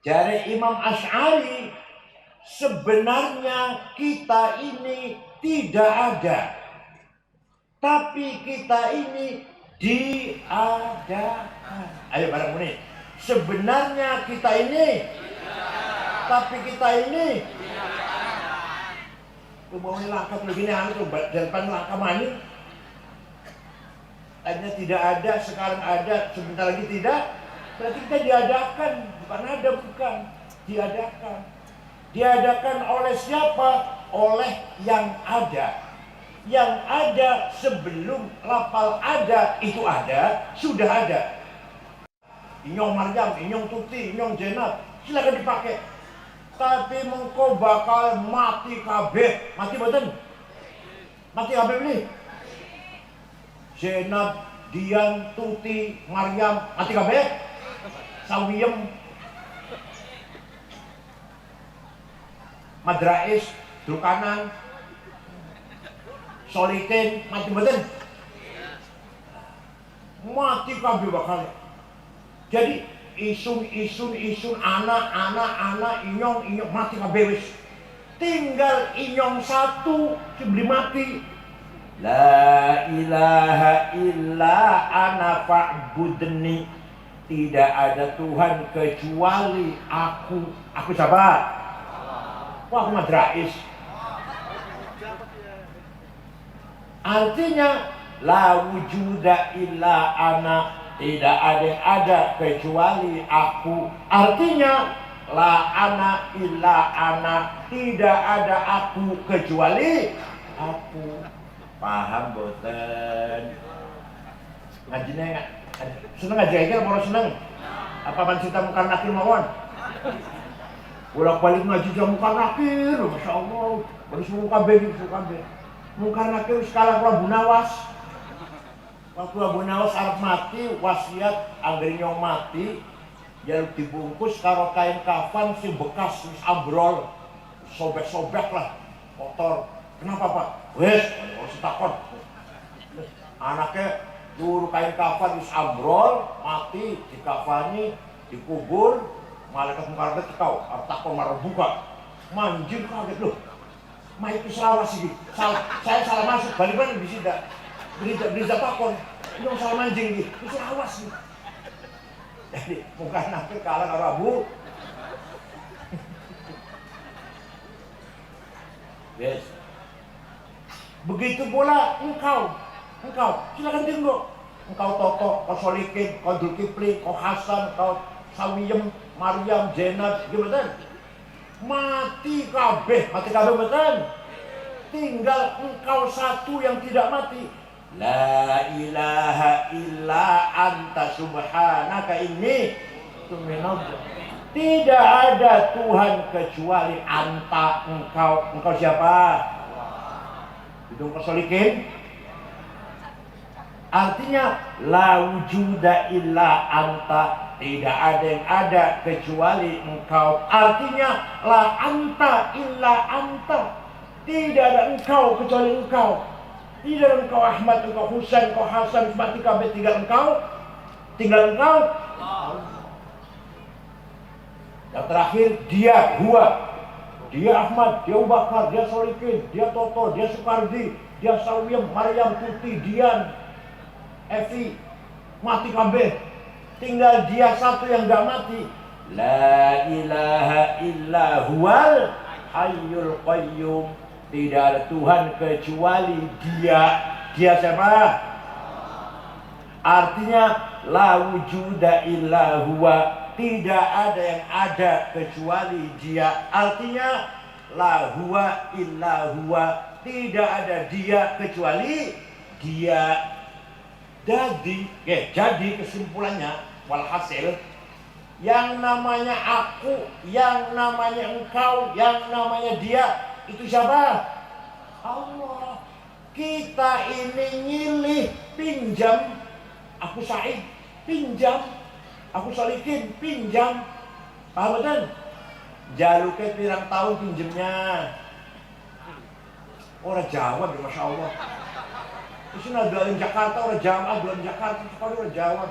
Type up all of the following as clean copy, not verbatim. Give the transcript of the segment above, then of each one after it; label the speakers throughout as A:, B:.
A: Jari Imam Asy'ari, sebenarnya kita ini tidak ada, tapi kita ini diadakan. Ayo bareng muni. Sebenarnya kita ini, tapi kita ini. Tuh mau langkah begini, tuh depan langkah mani. Tadinya tidak ada, sekarang ada, sebentar lagi tidak. Berarti kita diadakan, bukan ada, bukan diadakan. Diadakan oleh siapa? Oleh yang ada. Yang ada sebelum lapal ada, itu ada, sudah ada. Inyong Maryam, inyong Tuti, inyong Jenab, silakan dipakai. Tapi mengko bakal mati kabeh. Mati boten? Mati kabeh ini. Jenab, Dian, Tuti, Maryam, mati kabeh. Sawiyem, Madrais, Drukanan, Solikin, mati boten? Mati kabeh bakal. Jadi isun anak inyong mati kabeh wis. Tinggal inyong satu sebelum mati. La ilaha illa ana fa'budni. Tidak ada Tuhan kecuali aku. Aku siapa? Wah, aku Madrais. Artinya la wujuda illa ana. Tidak ada yang ada kecuali aku. Artinya la ana illa ana. Tidak ada aku kecuali aku. Paham boten? Ngajinya seneng aja apa seneng? Apa mancita muka nakir mawon? Bolak-balik ngaji jam muka nakir, masya Allah. Baru suruh kabeh, muka nakir skala Abu Nawas. Waktu Abu Nawas arep mati, wasiat anggere nyong mati, jaluk dibungkus karo kain kafan sing bekas wis ambrol, sobek-sobek lah, kotor. Kenapa Pak? Wes, harus takon. Anaknya luruh kain kafan wis ambrol, mati, dikafani, dikubur, malaikat mungkar kau, arep takon marah buka. Manjir kaget loh. Mayit wis lawas iki. Saya salah masuk, balik-balik di sini. Berita takon, ini salah manjing gitu, itu awas gitu. Jadi bukan nakir kalah karo Abu. Yes. Begitu pula engkau silakan tunggu. Engkau Toto, kau Solikin, kau Zulkifli, kau Hasan, kau Sawiyem, Maryam, Jenab, gimana? Mati kabeh betul. Tinggal engkau satu yang tidak mati. La ilaha illa anta subhanaka inni tuminallah. Tidak ada Tuhan kecuali anta, engkau. Engkau siapa? Hidung kesolikin. Artinya la wujuda illa anta. Tidak ada yang ada kecuali engkau. Artinya la anta illa anta. Tidak ada engkau kecuali engkau. Tidak ada engkau Ahmad, engkau Husain, engkau Hasan, mati kabeh, tinggal engkau. Yang terakhir dia, dia Ahmad, dia Abu Bakar, dia Solikin, dia Toto, dia Sukardi, dia Sawiyem, Maryam, Tuti, Dian, Evi, mati kabeh. Tinggal dia satu yang gak mati. La ilaha illa huwal hayyul qayyum. Tidak ada Tuhan kecuali dia. Dia siapa? Artinya la wujuda illa huwa. Tidak ada yang ada kecuali dia. Artinya la huwa illa huwa. Tidak ada dia kecuali dia. Jadi kesimpulannya, walhasil, yang namanya aku, yang namanya engkau, yang namanya dia, itu siapa? Allah. Kita ini nyilih, pinjam. Aku Said, pinjam. Aku Solikin, pinjam. Paham betul? Jaluknya pirang tahun pinjemnya. Orang Jawa, Masya Allah. Terus jualin Jakarta, orang Jawa, jualin Jakarta, sekali orang Jawa.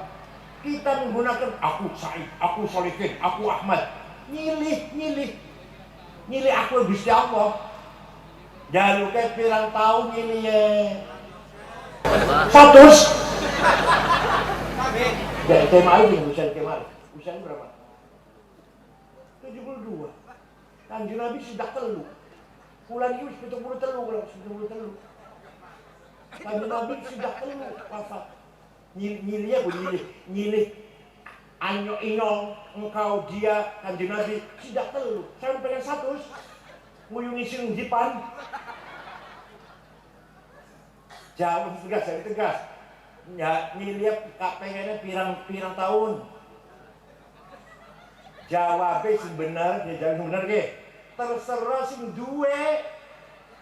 A: Kita menggunakan aku Said, aku Solikin, aku Ahmad. Nyilih aku Gusti Allah. Jaluke pirang tahun nyilih. 100. Ya, kemarin nih, usia kemarin. Usianya berapa? 72. Kanjeng Nabi sudah telu. Bulan ini 73 kalau 73. Kanjeng Nabi sudah telu wafat. Nyilih aku nyilih. Anyo inong engkau dia Kanjeng Nabi sudah telu. Saya pengen 100. Nguyungi sing dipan. Jauh tegas. Ya nyilih pengennya pirang tahun. Jawabnya sing bener, dia jawab sing bener ke. Terserah sing duwe.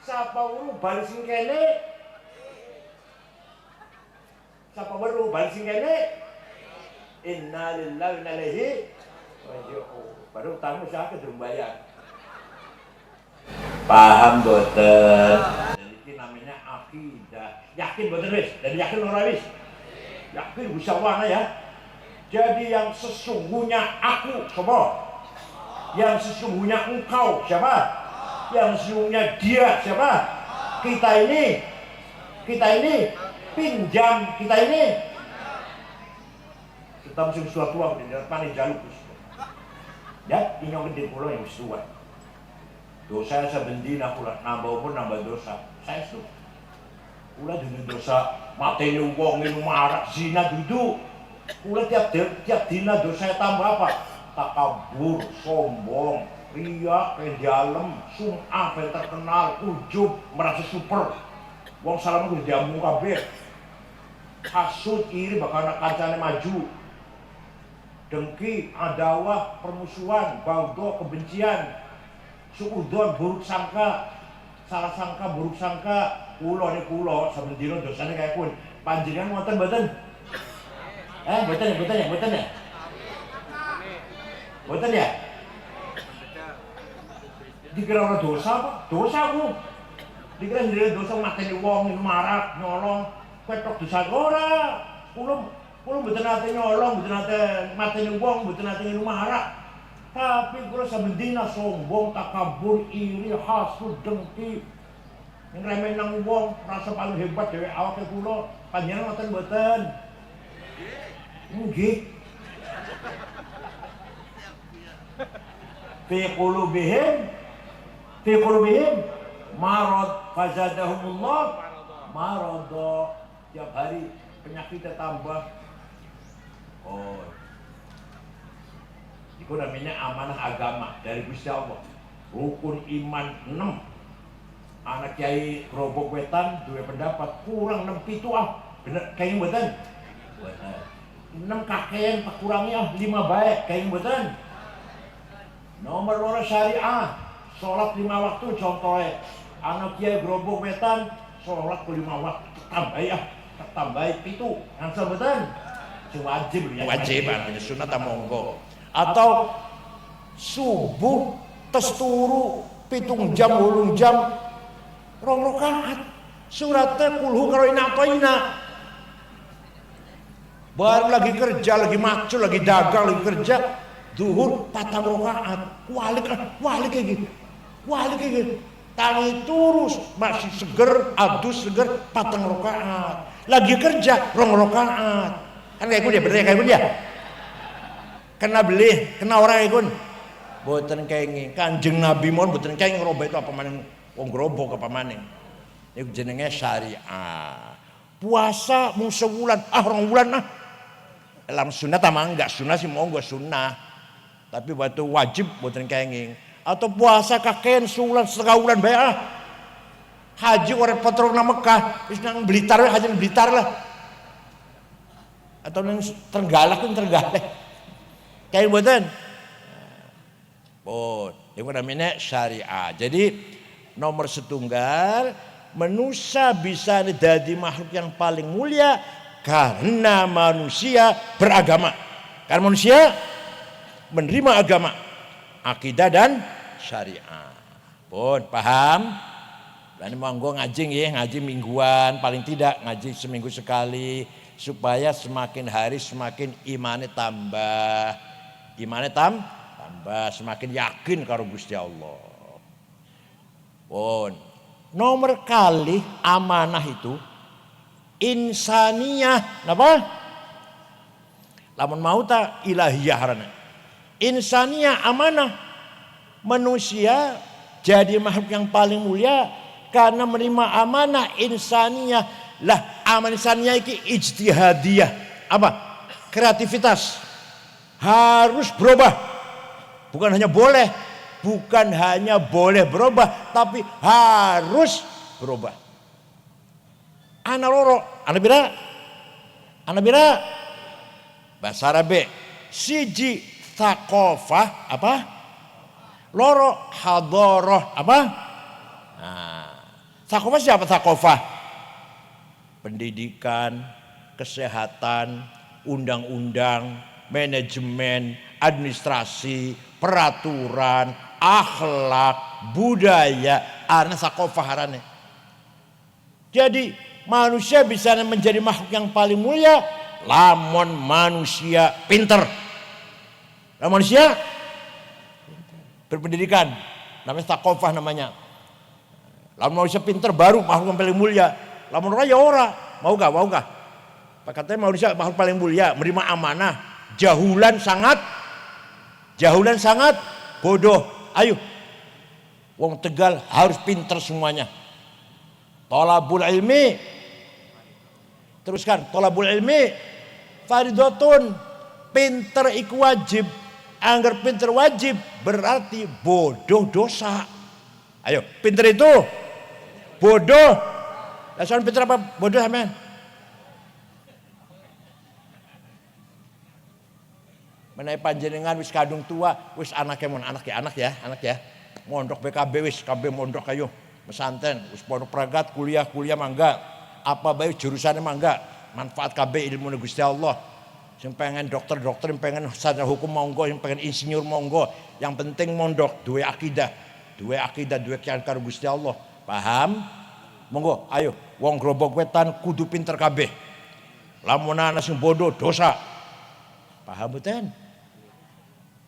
A: Sapa uru bali sing kene. Sapa uru bali sing kene. Inna lillahi wa inna ilaihi raji'un. Baru tamu siapa durung bayar. Paham boten? Jadi ini namanya akidah. Yakin boten wis? Dan yakin ora wis? Yakin bisa wana ya. Jadi yang sesungguhnya aku siapa? Yang sesungguhnya engkau siapa? Yang sesungguhnya dia siapa? Kita ini pinjam kita ini. Kita mesti suatu waktu di depan jaluk. Ya, ini yang gede pulau yang sesuai. Dosa sebendina pula nambah umur nambah dosa. Saya suka. Pula dengan dosa mateni wong ini marah zina duduk. Pula tiap dina dosa tambah apa? Takabur, sombong, riya, pedalem, sum'ah, terkenal, ujub, merasa super. Wong salam kudu diambung kabeh. Hasud, iri bakal anak kancane maju. Dengki, adawah, permusuhan, bagdo, kebencian, suudon, buruk sangka, salah sangka, buruk sangka, kulo saben dina dosane kaya pun. Panjenengan wonten mboten? Mboten ya? Mboten ya? Dikira ora dosa apa? Dosa aku. Dikira sendiri dosa mateni wong, marah, nyolong, ketok dosa ora. Kulo mboten nate nyolong, mboten nate mateni wong, mboten nate marah. Tapi kulo saben dina sombong, takabur, iri, hasud, dengki. Ngremeh nang wong, rasa paling hebat dhewe awake kulo. Panjenengan ngoten mboten? Nggih. Fi qulubihim marad fazadahumullah marada. Tiap hari penyakitnya tambah. Oh. Itu namanya amanah agama dari Gusti Allah. Rukun iman 6. Anak Kiai Grobok Wetan dua pendapat kurang 6 pitu bener kayaknya mboten. 6 kakean kurangnya 5 baik kayaknya mboten. Nomor 2 syariah, sholat 5 waktu contohnya. Anak Kiai Grobok Wetan sholat 5 waktu tambah pitu ngansel mboten. Wajib ya. Wajib artinya sunat ta monggo. Atau subuh tes turu 7 jam 8 jam 2 rakaat suratnya kulhu karo inatoina. Baru lagi kerja, lagi macul, lagi dagang, lagi kerja zuhur 4 rakaat walik kayak gitu tangi turus masih seger, adus seger 4 rakaat lagi kerja 2 rakaat kan kayak gue dia bener kayak gue dia kena orang kayak gue boten kayak Kanjeng Nabi mohon boten kayak ngerobek itu apa maning wong gerobok apa maning itu jenenge syariah. Puasa mau sebulan 2 bulan dalam sunnah tamang enggak sunnah sih mau gue sunnah tapi waktu wajib boten kayak atau puasa kakean sebulan setengah bulan bayar haji orang patrok na Mekah wis nang Blitar haji nang Blitar lah atau nang Trenggalek kayak boten itu namanya syariah. Jadi nomor setunggal manusia bisa menjadi makhluk yang paling mulia karena manusia beragama, karena manusia menerima agama, akidah dan syariah. Paham? Dan monggo ngaji mingguan, paling tidak ngaji seminggu sekali supaya semakin hari semakin imannya tambah. semakin yakin karo Gusti Allah. Pun nomor kali amanah itu insaniyah napa? Lamun mau ta ilahiyah harana. Insaniyah amanah. Manusia jadi makhluk yang paling mulia karena menerima amanah insaniyah. Lah amanah insaniyah iki ijtihadiyah. Apa? Kreativitas. Harus berubah. Bukan hanya boleh berubah, tapi harus berubah. Ana loro, ana bira. Bahasa Arab siji thaqafah apa? Loro hadharah apa? Nah, thaqafah siapa thaqafah? Pendidikan, kesehatan, undang-undang, manajemen, administrasi, peraturan, akhlak, budaya, ana thaqafah harane. Jadi manusia bisa menjadi makhluk yang paling mulia lamun manusia pinter. Lamun manusia berpendidikan, namanya thaqafah namanya. Lamun manusia pinter baru makhluk yang paling mulia. Lamun ora ya ora. Mau gak? Katanya manusia makhluk paling mulia, menerima amanah. Jahulan sangat bodoh. Ayo. Wong Tegal harus pinter semuanya. Thalabul ilmi. Teruskan, thalabul ilmi faridatun, pinter iku wajib. Angger pinter wajib berarti bodoh dosa. Ayo, pinter itu bodoh. Lah soal pinter apa bodoh sampean? Menawi panjenengan wis kadung tua, wis anak ya. Mondok BKB wis kabeh mondok ayo. Pesantren, wis pondok pragat, kuliah mangga. Apa bae jurusane mangga. Manfaat KB ilmu Gusti Allah. Yang pengen dokter, yang pengen sarjana hukum monggo, yang pengen insinyur monggo. Yang penting mondok duwe akidah, duwe keyakinan karo Gusti Allah. Paham? Monggo, ayo. Wong Grobok Wetan kudu pinter kabeh. Lamun ana sing bodoh dosa. Paham mboten?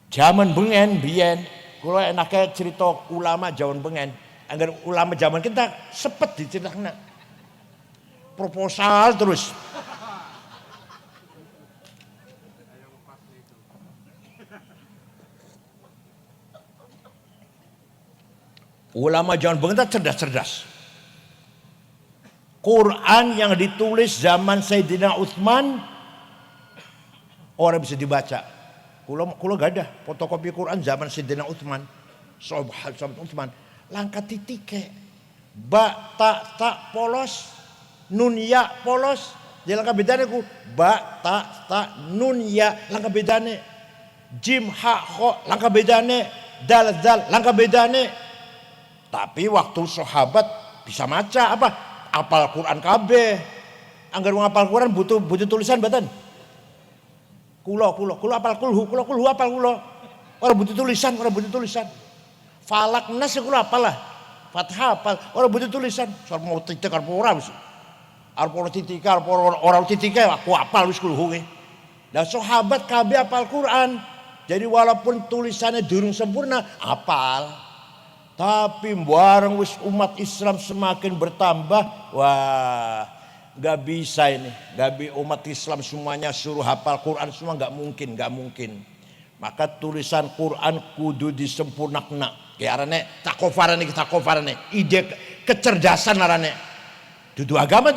A: Zaman bengen biyen kula enake cerita ulama zaman bengen. Angger ulama zaman kita sepet diceritakna. Proposal terus. Ulama zaman bengen cerdas. Quran yang ditulis zaman Sayyidina Utsman orang bisa dibaca. Kula gak ada fotokopi Quran zaman Sayyidina Utsman. Sahabat Utsman. Langkah titike. Ba ta polos, nun ya polos. Dia langkah bedane ku ba ta nun ya langkah bedane. Jim ha kho langkah bedane. Dal langkah bedane. Tapi waktu sahabat bisa maca apa? Apal Quran kabeh. Anggar ngapal Quran butuh tulisan mboten? Kula apal kulhu apal kula. Ora butuh tulisan. Falak nas kula apal lah. Fathah apal, ora butuh tulisan. Soal mau titik arep ora wis. Arep ora titik, arep ora titik aku apal wis kulhu ge. Lah sahabat kabeh apal Quran. Jadi walaupun tulisannya durung sempurna, apal. Tapi bareng wis umat Islam semakin bertambah, wah gak bisa ini. Umat Islam semuanya suruh hafal Quran semua gak mungkin. Maka tulisan Quran kudu disempurnakan. Kayak arane takofarane. Ide kecerdasan arane. Dudu agama,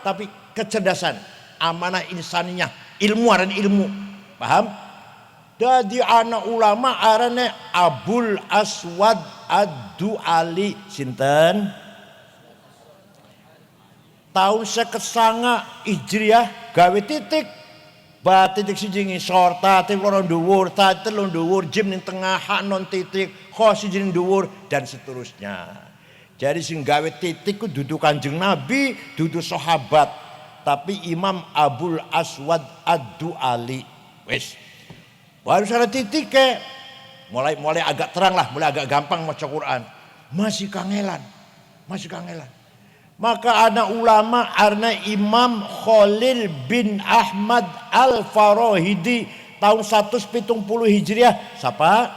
A: tapi kecerdasan. Amanah insaniyah, ilmu. Paham? Jadi anak ulama arane Abul Aswad Ad-Du'ali sinten tahun 1909 Hijriah gawe titik ba titik siji ngisor ta titik loro dhuwur ta telu dhuwur jim ning tengah hak non titik kho siji ning dhuwur dan seterusnya. Jadi sing gawe titik ku dudu Kanjeng Nabi, dudu sahabat, tapi Imam Abul Aswad Ad-Du'ali. Wis baru sana titik ke mulai agak terang lah, mulai agak gampang maca Quran. Masih kangelan. Maka ada ulama arna Imam Khalil bin Ahmad Al-Farahidi tahun 170 Hijriah. Siapa?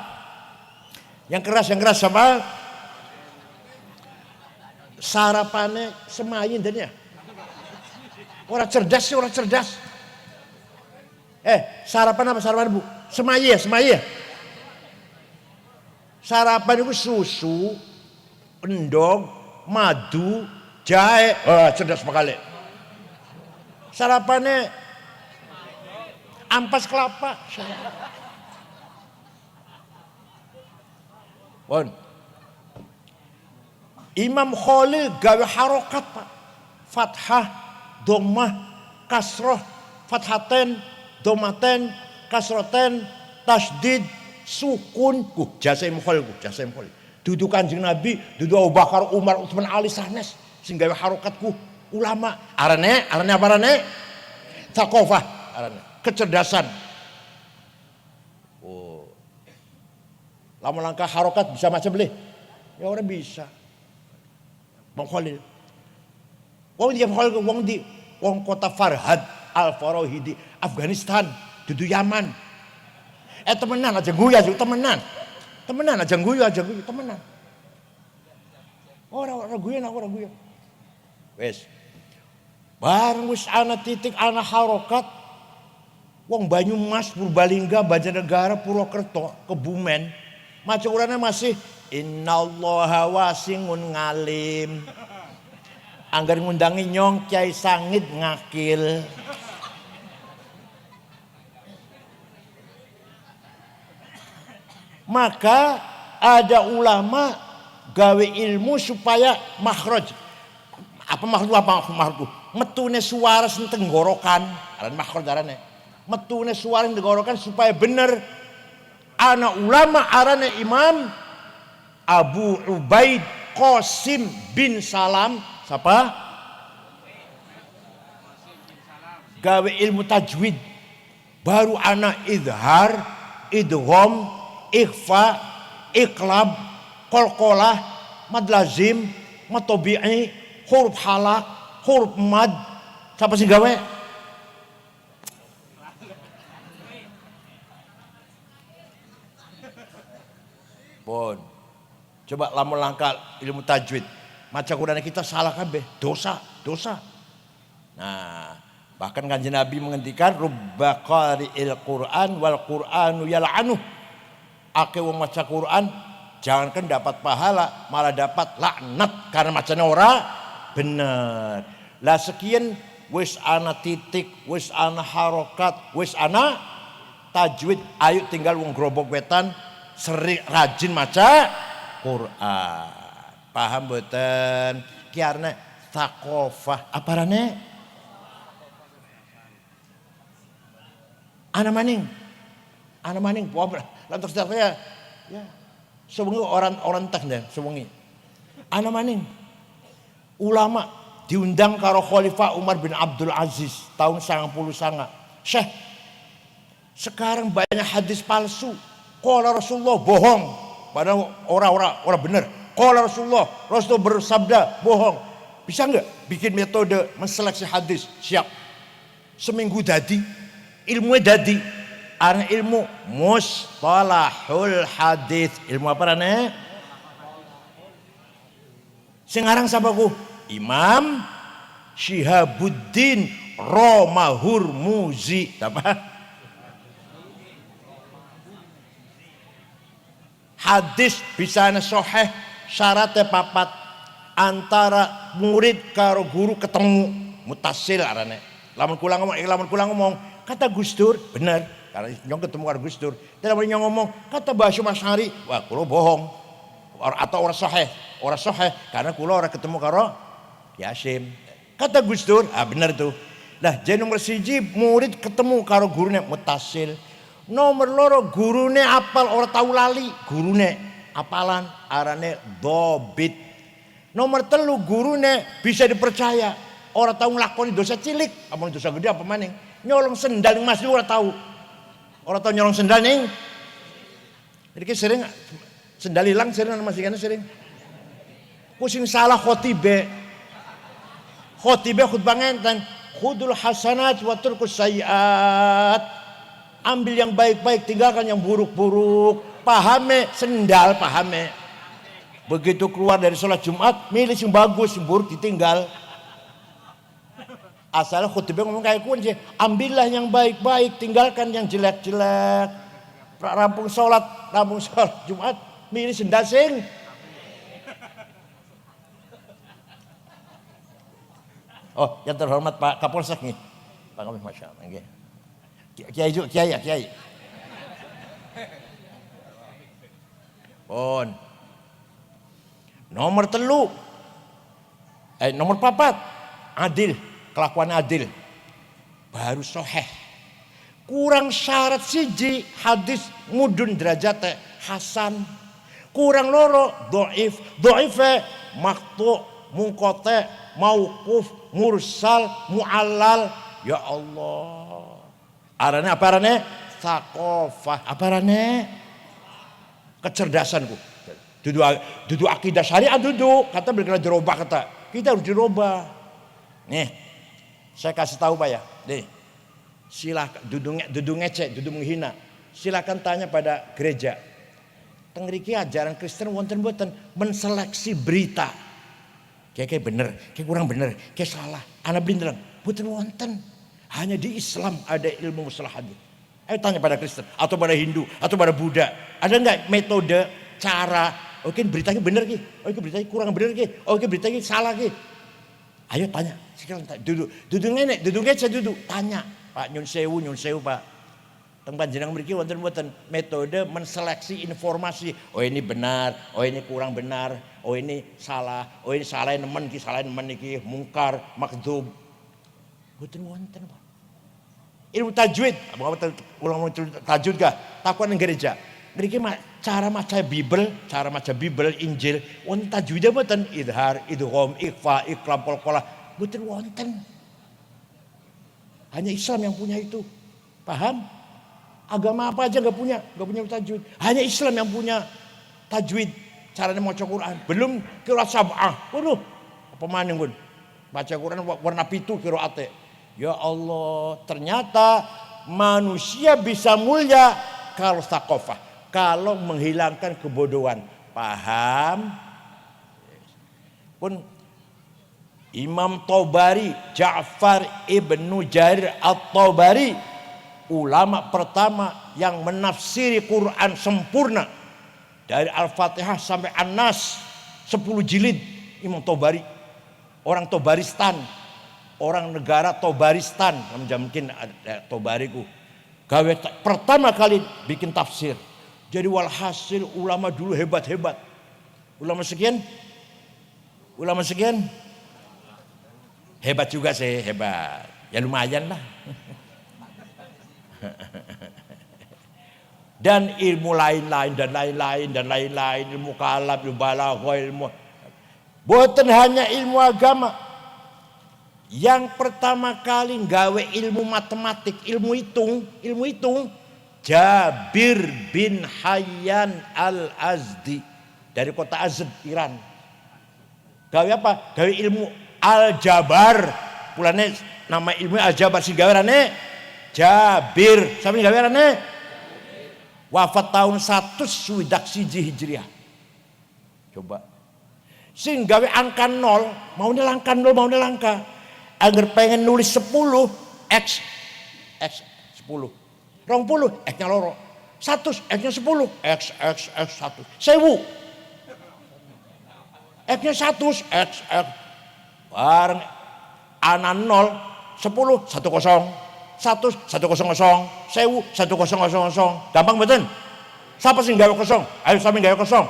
A: Yang keras siapa? Sarapane semayin dan ya. Orang cerdas sih, orang cerdas. Sarapan apa sarapan Bu? Semayi ya. Sarapan itu susu, endog, madu, jahe. Cerdas sekali. Sarapannya ampas kelapa. Bon. Imam Khalil gawe harokat Pak. Fathah, dhammah, kasroh, fathaten, dhammaten, kasroten, tasdid, sukun. Jasa Imam Khalil. Dudu Kanjeng Nabi, dudu Abu Bakar, Umar, Utsman, Ali, sanes sing gawe harokatku ulama. Arane apa arane? Thaqafah, arane kecerdasan. Lama langkah harokat bisa macam beli. Ya orang bisa. Bang Khalil. Wong kota Farhad Al-Farahidi, Afghanistan, dudu Yaman. Temenan aja guyu temenan. Temenan aja guyu temenan. Orang guyu. Wes. Bareng wis ana titik ana harokat. Wong Banyumas, Purbalingga, Banjarnegara, Purwokerto, Kebumen. Maca Qur'ane masih innallaha wasingun ngalim. Anggar ngundangi nyong Kiai Sangit ngakil. Maka ada ulama gawe ilmu supaya makhraj. Apa makhraj? Metune suara sing tenggorokan, aran makhraj arane. Metune suara sing tenggorokan supaya bener. Ana ulama arane Imam Abu Ubaid Qasim bin Salam. Siapa? Gawe ilmu tajwid. Baru ana idhar, idgham, ikhfa, iqlab, qalqalah, mad lazim, mad tabi'i, huruf halak, huruf mad. Siapa sih gawe? Pun. Coba lamun langkah ilmu tajwid. Maca Qur'an kita salah kabeh, dosa. Nah, bahkan Kanjeng Nabi menghentikan rubba qari'il Qur'an wal Qur'anu yal'anuh. Ake wong maca Qur'an jangankan dapat pahala, malah dapat laknat karena macanya ora bener. Lah sekian wis ana titik, wis ana harokat, wis ana tajwid, ayo tinggal wong grobok wetan sering rajin maca Quran. Paham mboten? Kiarne thaqafah. Aparane? Ana maning. Lantas saya ya. Sewengi orang teh deh, sewengi. Ana maning. Ulama diundang karo Khalifah Umar bin Abdul Aziz tahun 99. Syekh, sekarang banyak hadis palsu. Qala Rasulullah bohong, padahal orang benar. Qala Rasulullah bersabda bohong. Bisa enggak bikin metode menseleksi hadis? Siap. Seminggu dadi, ilmunya dadi. Arah ilmu mustalahul hadis. Ilmu apa rane? Sekarang sahabatku Imam Syihabuddin Romahurmuzi. Apa? Hadis bisa sahih syaratnya papat antara murid karo guru ketemu mutasil arane. Lamun kula ngomong kata Gus Dur bener karena nyong ketemu karo Gus Dur. Tidak boleh nyong ngomong kata Basyum Asy'ari wah kula bohong atau orang sahih karena kula ora ketemu karo Yasin. Kata Gus Dur bener tuh. Lah jadi nomor siji murid ketemu karo gurune mutasil. Nomor loro gurune apal ora tau lali, gurune apalan arane dobit. Nomor telu gurune bisa dipercaya, ora tau nglakoni dosa cilik, amun dosa gede apa maning. Nyolong sendal ning masjid ora tau. Ora tau nyolong sendal ning. Iki sering sendal hilang sering nang masjid sering. Pusing salah khotibe. Khotibe khutbah ngenten, khudul hasanat wa turkus sayiat. Ambil yang baik-baik, tinggalkan yang buruk-buruk. Pahame, sendal pahame. Begitu keluar dari sholat Jumat, milih yang bagus, yang buruk ditinggal. Asal khutbah ngomong kayak kunci, ambillah yang baik-baik, tinggalkan yang jelek-jelek. Rampung sholat Jumat, milih sendal sing. Oh, yang terhormat Pak Kapolsek nih. Pak Kapolsek, Masya Allah. Kiai. Pon. Nomor 3. Nomor 4. Adil, kelakuan adil. Baru soheh. Kurang syarat siji, hadis mudun derajate hasan. Kurang loro, dhaif. Dhaife maqtu, munqati, mauquf, mursal, muallal. Ya Allah. Arane apa arane? Saqafah. Apa arane? Kecerdasanku. Dudu akidah syariat dudu. Kata berkena dirubah kata. Kita harus dirubah. Nih. Saya kasih tahu Pak ya. Nih. Silakan dudu ngecek, dudu menghina. Silakan tanya pada gereja. Teng mriki ajaran Kristen wonten mboten menseleksi berita. Kayak bener, kayak kurang bener, kayak salah. Ana blindereng, mboten wonten. Hanya di Islam ada ilmu mustalah hadis. Ayo tanya pada Kristen atau pada Hindu atau pada Buddha. Ada enggak metode, cara, oke beritanya bener ki, oke beritanya kurang bener ki, oke beritanya salah ki. Ayo tanya, sekarang duduk nenek, saya duduk, tanya. Pak nyun sewu Pak. Teng panjenengan mriki wonten metode menseleksi informasi. Oh ini benar, oh ini kurang benar, oh ini salah, oh ini salah nemen iki, mungkar, makdzub. Mboten wonten, Pak. Ilmu tajwid, ulama tajwid kah? Takon nang gereja. Mriki cara maca Bible, Injil, wonten tajwidnya mboten? Idhar, idgham, ikhfa, iqlab, qalqalah. Mboten wonten. Hanya Islam yang punya itu. Paham? Agama apa aja nggak punya tajwid. Hanya Islam yang punya tajwid. Caranya maca Quran. Belum qiraat sab'ah. Waduh, apa maning pun. Baca Quran warna pitu qiraate. Ya Allah, ternyata manusia bisa mulia kalau thaqafah, kalau menghilangkan kebodohan. Paham? Pun Imam Tabari, Ja'far ibnu Jarir at-Tabari, ulama pertama yang menafsiri Quran sempurna dari Al-Fatihah sampai An-Nas 10 jilid. Imam Tabari, orang Tabaristan, orang negara Tabaristan, mungkin Tabariku, gawe pertama kali bikin tafsir. Jadi walhasil ulama dulu hebat-hebat. Ulama sekian hebat juga sih, hebat. Ya lumayan lah. Dan ilmu lain-lain, ilmu kalam, ilmu balaghah, ilmu boten hanya ilmu agama. Yang pertama kali nggawe ilmu matematik, ilmu hitung, Jabir bin Hayyan al-Azdi dari kota Azd, Iran. Gawe apa? Gawe ilmu aljabar. Pulane nama ilmu aljabar sing gawerane Jabir. Sami gawerane wafat tahun 100 Hijriah. Coba. Sing gawe angka 0, mau nelangka. Agar pengen nulis 10 X 10. 20 X-nya loro. 100 X-nya 10, X 1. 1000 X-nya 100, X bareng ana 0, 10 10, 100 100, 1000 1000. Gampang mboten? Siapa sing gawe kosong? Ayo sami gawe kosong.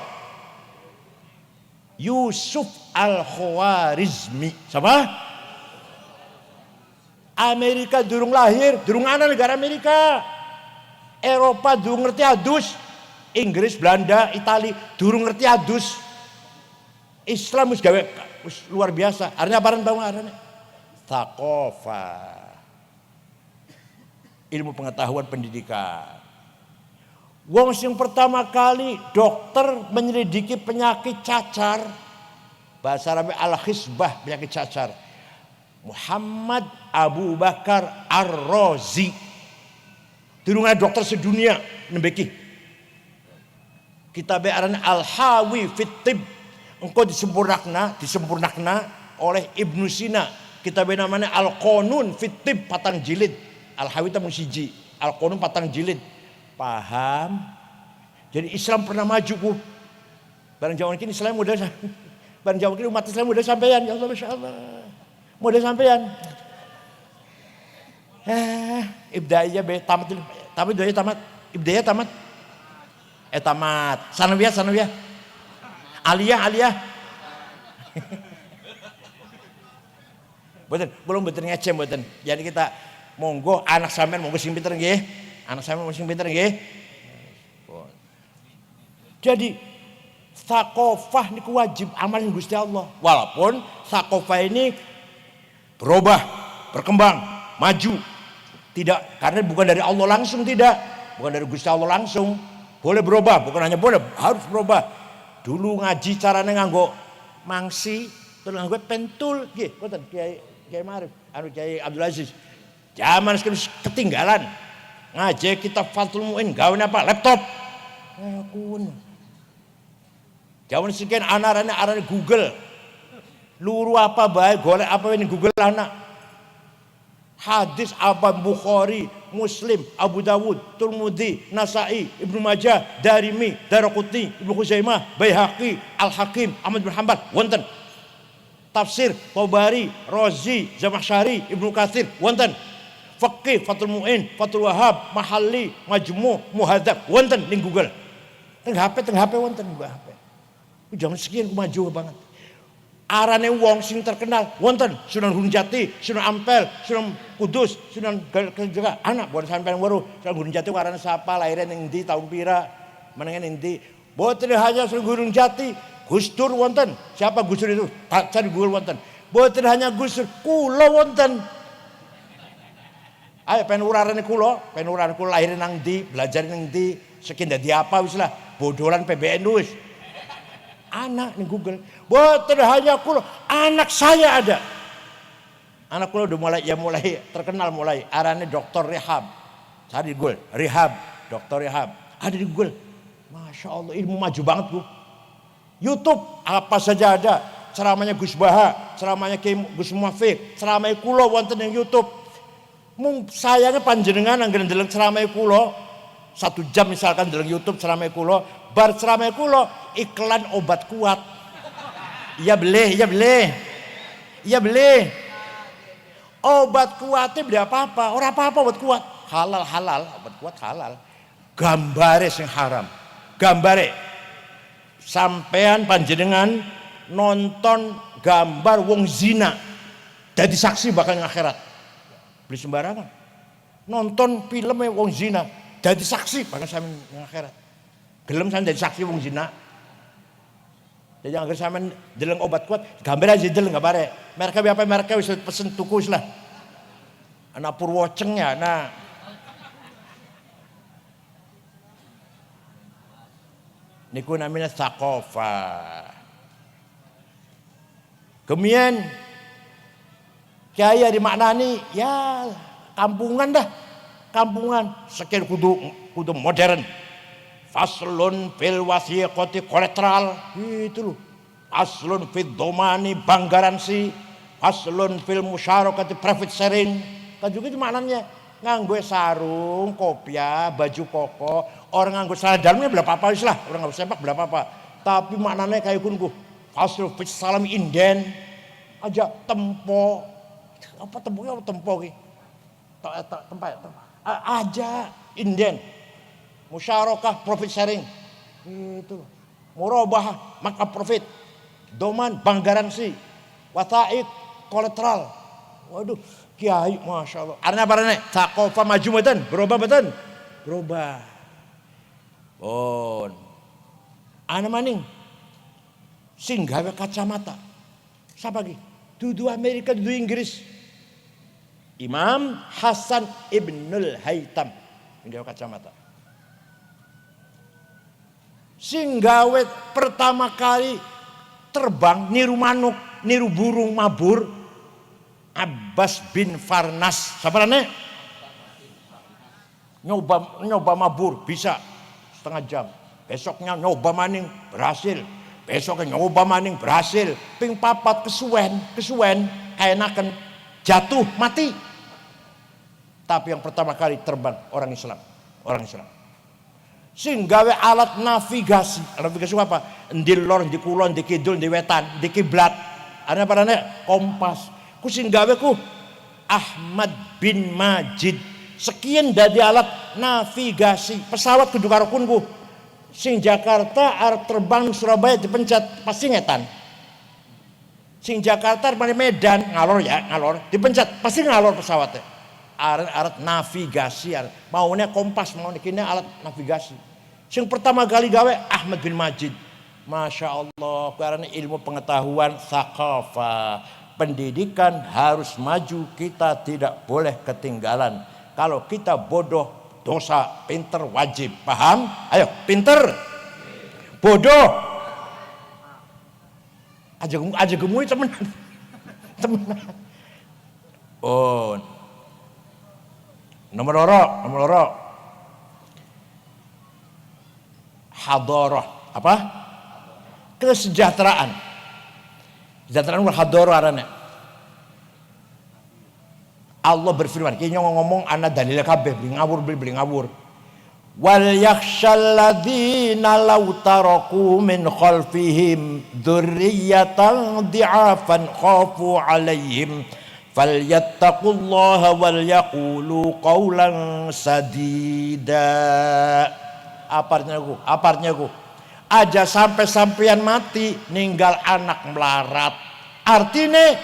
A: Yusuf Al-Khwarizmi. Sama? Amerika durung lahir, durung ana negara Amerika. Eropa durung ngerti adus. Inggris, Belanda, Itali durung ngerti adus. Islam wis gawe luar biasa. Artinya apa arane? Thaqafah. Ilmu pengetahuan pendidikan. Wong sing pertama kali dokter menyelidiki penyakit cacar. Bahasa Arab al-khisbah, penyakit cacar. Muhammad Abu Bakar Ar-Razi. Dirungai dokter sedunia nembeki. Kitab aran Al-Hawi fit Tib. Engkau disempurnakna oleh Ibnu Sina. Kitab namanya Al-Qanun fit Tib patang jilid. Al-Hawi tamu siji, Al-Qanun patang jilid. Paham? Jadi Islam pernah maju Bu. Barang jaman kini Islam udah barang jaman kini umat Islam udah sampean. Ya Allah masyaallah. Mudah sampean. Ibdaiyah tamat dulu. Tapi ibdaiyah tamat. Ibdaiyah tamat. Tamat. Sanawiyah. Aliyah. Belum ngecem mboten. Jadi kita monggo anak sampean monggo sing pinter nggih. Anak sampean monggo sing pinter nggih. Jadi sakofah niku wajib amalin Gusti Allah. Walaupun sakofah ini berubah, berkembang, maju. Tidak, karena bukan dari Allah langsung, tidak. Bukan dari Gusti Allah langsung. Boleh berubah, bukan hanya boleh, harus berubah. Dulu ngaji caranya nganggo mangsi, terus nganggo pentul, nggih, boten Kiai Marif, Kiai Abdul Aziz. Zaman sekarang ketinggalan. Ngaji kitab Fathul Mu'in, gawe apa? Laptop. Kun. Zaman sekian arane Google. Luru apa bae, golek apa ini Google anak. Hadis apa Bukhari, Muslim, Abu Dawud, Tirmidzi, Nasa'i, Ibnu Majah, Darimi, Daraqutni, Ibnu Khuzaimah, Baihaqi, Al-Hakim, Ahmad bin Hanbal, wonten. Tafsir Tabari, Razi, Zamakhsyari, Ibnu Katsir, wonten. Fiqih, Fathul Mu'in, Fathul Wahhab, Mahalli, Majmu', Muhadzab, wonten ning Google. Teng HP wonten Mbak HP. Zaman sekian maju banget. Arane wong sing terkenal wonten Sunan Gunung Jati, Sunan Ampel, Sunan Kudus, Sunan Kalijaga. Anak buat sampean weruh Sunan Gunung Jati arane sapa, lahiran ning ndi, tahun pira, menengen ning ndi. Boten hanya Sunan Gunung Jati, Gus Dur wonten. Siapa Gus Dur itu? Cari Google wonten. Boten hanya Gus Dur, kula wonten. Ayo pengen urarane kula lahiran nang ndi, belajar nang ndi, sekian dadi apa wis lah, bodolan PBN wis. Anak nih Google, boten hanya kulo, anak saya ada. Anak kulo udah mulai terkenal mulai. Arane Dokter Rehab. Saya di Google, Dokter Rehab. Ada di Google. Masya Allah, ilmu maju banget Bu. YouTube apa saja ada. Ceramahnya Gus Baha, ceramahnya Gus Muafiq, ceramahnya kulo wonten yang YouTube. Sayangnya panjenengan anggen ndeleng ceramahnya kulo 1 jam misalkan ndeleng YouTube ceramahnya kulo. Bar ceramah kulo iklan obat kuat. Iya beli. Obat kuatnya beli apa-apa. Orang apa-apa obat kuat. Halal. Obat kuat halal. Gambare sing haram. Gambare. Sampean panjenengan nonton gambar wong zina. Jadi saksi bakal akhirat. Beli sembarangan. Nonton filmnya wong zina. Jadi saksi bakal sampean akhirat. Gelem sampean jadi saksi wong zina. Jadi angger sampean deleng obat kuat, gambar aja deleng gambare. Mereka wis pesen tuku wis lah. Anak Purwoceng ya, nah. Niku namanya sakofah. Kemudian kiai dimaknani ya kampungan dah. Kampungan sekian kudu modern. Faslun fil wasiqati kolateral itu loh. Faslun fil domani bank garansi. Faslun fil musyarakati profit sharing. Kan juga itu maknanya nganggo sarung, kopiah, baju koko. Orang nganggo celana dalamnya berapa apa lah. Orang nganggo sepak berapa apa. Tapi maknanya kayak kunku. Faslun fil salam inden. Aja tempo. Apa temponya apa tempo ki? Tempat. Aja inden. Musyarakah profit sharing itu murabahah maka profit doman bank garansi wasaik kolateral. Waduh kiai masya Allah arena barane sakofa maju mboten berubah bon ana maning sing gawe kacamata siapa lagi dudu Amerika dudu Inggris Imam Hasan Ibnul Haytham gawe kacamata sing gawe pertama kali terbang niru manuk, niru burung mabur Abbas bin Farnas. Sabarane? nyoba mabur bisa setengah jam. Besoknya nyoba maning berhasil. Besoknya nyoba maning berhasil. Ping papat kesuwen kaenaken jatuh mati. Tapi yang pertama kali terbang orang Islam. Sing gawe alat navigasi. Navigasi apa? Di lor, di kulon, di kidul, di wetan, di kiblat. Ana parane kompas. Ku sing gawe ku Ahmad bin Majid. Sekian dadi alat navigasi. Pesawat kudu karo kunku. Sing Jakarta arep terbang Surabaya dipencet pasti ngetan. Sing Jakarta arep Medan ngalor dipencet pasti ngalor pesawatnya. Alat navigasi, maunya kompas, maunya kini alat navigasi. Sing pertama kali gawe Ahmad bin Majid. Masya Allah, karena ilmu pengetahuan saqafah, pendidikan harus maju, kita tidak boleh ketinggalan. Kalau kita bodoh dosa, pinter wajib. Paham? Ayo, pinter, bodoh. Aja gemui temenan. Oh. Nomor loro. Hadarah. Apa? Kesejahteraan. Kesejahteraan hadarah arane. Allah berfirman, kayaknya ngomong ana dalil kabeh beli ngawur. Wal yakhshal ladzina law taraku min khalfihim dzurriyyatan dhi'afan khafu 'alaihim falyattaqullaha wal yaqulu qawlan sadida. Aparnya ku aja sampai sampean mati ninggal anak melarat, artinya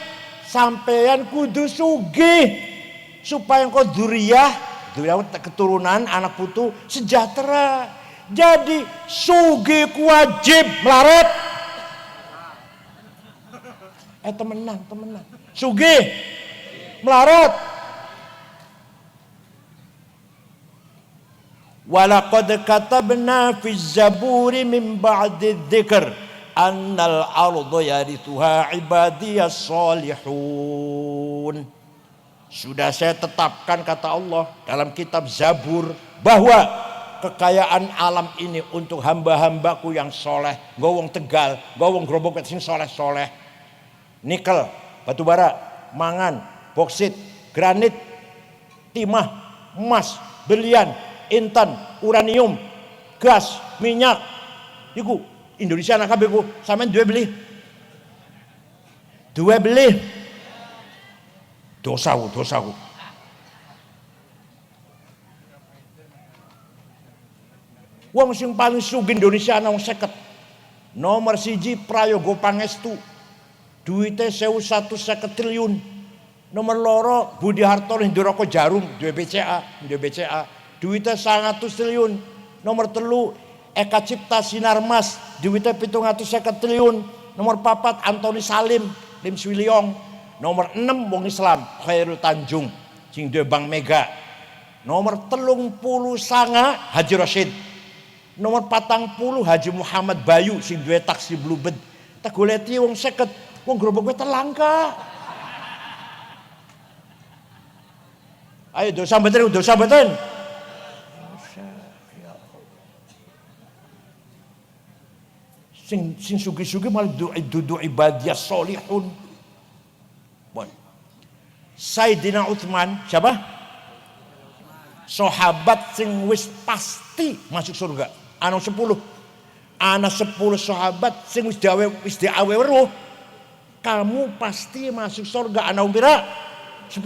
A: sampean kudu sugih supaya engkau dzurriyah keturunan anak putu sejahtera. Jadi sugih wajib melarat. Temenan sugih melarat. Walaqad katabna fi zaburi min ba'di dzikr annal arda yarithuha ibadiyas salihun. Sudah saya tetapkan, kata Allah dalam kitab Zabur, bahwa kekayaan alam ini untuk hamba-hambaku yang soleh. Gowong Tegal, gowong Grobok sing soleh-soleh. Nikel, batu bara, mangan, boksit, granit, timah, emas, berlian, intan, uranium, gas, minyak. Iku Indonesia nak kabeh ku, sampean duwe beli. Dosaku. Wong sing paling sugih Indonesia ana wong 50. Nomor 1 Prayogo Pangestu. Duite 1.150 triliun. Nomor 2 Budi Harto Ndoroko Jarum, duwe BCA. Duite 100 triliun. Nomor 3 Eka Cipta Sinarmas, duite 750 triliun. Nomor 4 Antoni Salim, Lim Swiliong. Nomor 6 wong Islam Khairul Tanjung sing duwe Bank Mega. Nomor 39 Haji Rashid. Nomor 40 Haji Muhammad Bayu sing duwe taksi Bluebird. Tak goleti wong 50, wong Grobok telangka. Ayo dosa mboten. Sing sugih-sugih malah dudu ibadiyah sholihun. Sayyidina Utsman, siapa? Sahabat sing wis pasti masuk surga. Ana 10 sahabat sing wis diawe weruh. Kamu pasti masuk surga. Ana umpira 10.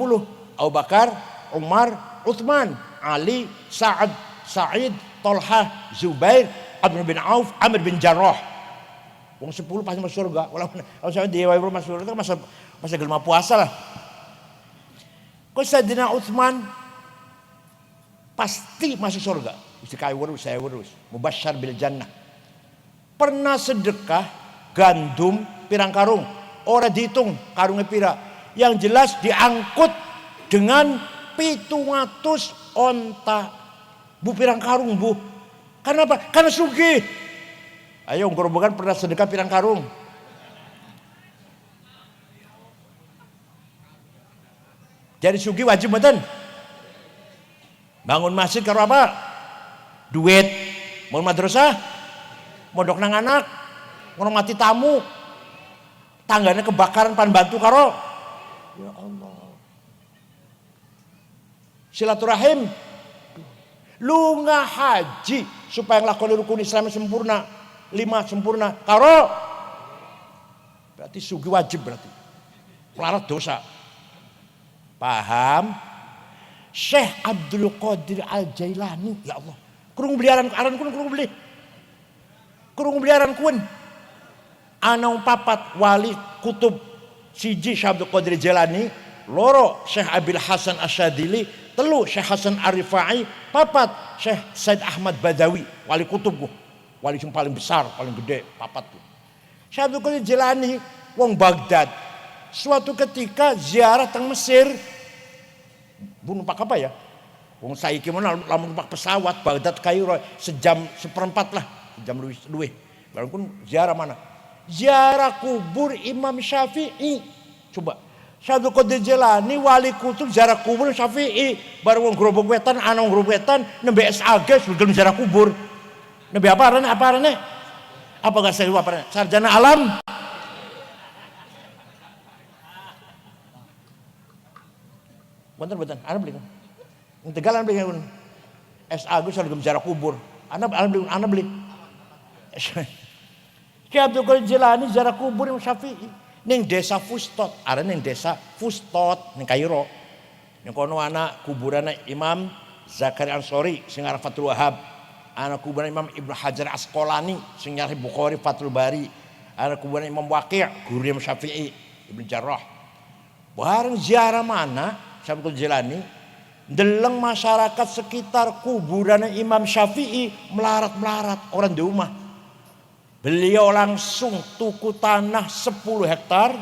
A: Abu Bakar, Umar, Utsman, Ali, Sa'ad, Sa'id, Tolhah, Zubair, Abdurrahman bin Auf, Amr bin Jarrah. Wong 10 pasti masuk surga. Walaupun saya diawe weruh masuk surga masa gelem puasa lah. Kau Sayyidina Utsman pasti masuk surga. Saya urus. Mubasysyar bil jannah. Pernah sedekah gandum pirang karung. Ora dihitung karungnya pira. Yang jelas diangkut dengan 700 onta. Bu pirang karung bu. Karena apa? Karena sugih. Ayo Grobogan pernah sedekah pirang karung. Jadi sugih wajib mboten? Bangun masjid karo apa? Duit. Bangun madrasah, mondok nang anak, ngormati tamu. Tangganya kebakaran pan bantu karo. Ya Allah. Silaturahim. Lunga haji supaya nglakoni rukun Islam sempurna. 5 sempurna karo. Berarti sugi wajib berarti. Melarat dosa. Paham? Syekh Abdul Qadir Al-Jailani, ya Allah. Kurung beli aran kun kurung beli. Kurung beli aran kun. Anau papat wali kutub siji Syekh Abdul Qadir Jailani, loro Syekh Abil Hasan Asyadili, telu Syekh Hasan Arifai, papat Syekh Said Ahmad Badawi, wali kutub gua. Wali yang paling besar, paling gede, papat tuh. Syekh Abdul Qadir Jailani wong Baghdad. Suatu ketika ziarah teng Mesir. Bu numpak apa ya? Wong saiki mana lamun numpak pesawat Baghdad Kairo sejam seperempat lah, sejam luwih. Baru pun ziarah mana? Ziarah kubur Imam Syafi'i. Coba. Syekh Abdul Qadir Jailani wali kutub ziarah kubur Syafi'i. Baru wong Grobok Wetan, ana Grobok Wetan nembe SAG sudah ziarah kubur. Nembe apa arane? Apa gak saya apa? Sarjana alam. Bener, anak beli kan? Tegal anak beli kan? SA gue selalu bicara kubur. Anak beli. Syekh Abdul Qadir Jailani ziarah kubur Imam Syafi'i. Ning desa Fustot, ada ning desa Fustot ning Kairo. Ning kono ana kuburan Imam Zakaria Ansori sing aran Fathul Wahhab. Ana kuburan Imam Ibnu Hajar Asqalani sing nyarah Bukhari Fathul Bari. Ana kuburan Imam Waqi' guru Imam Syafi'i Ibnu Jarrah. Bareng ziarah mana? Syekh Abdul Jailani deleng masyarakat sekitar kuburan Imam Syafi'i melarat-melarat orang di rumah. Beliau langsung tuku tanah 10 hektar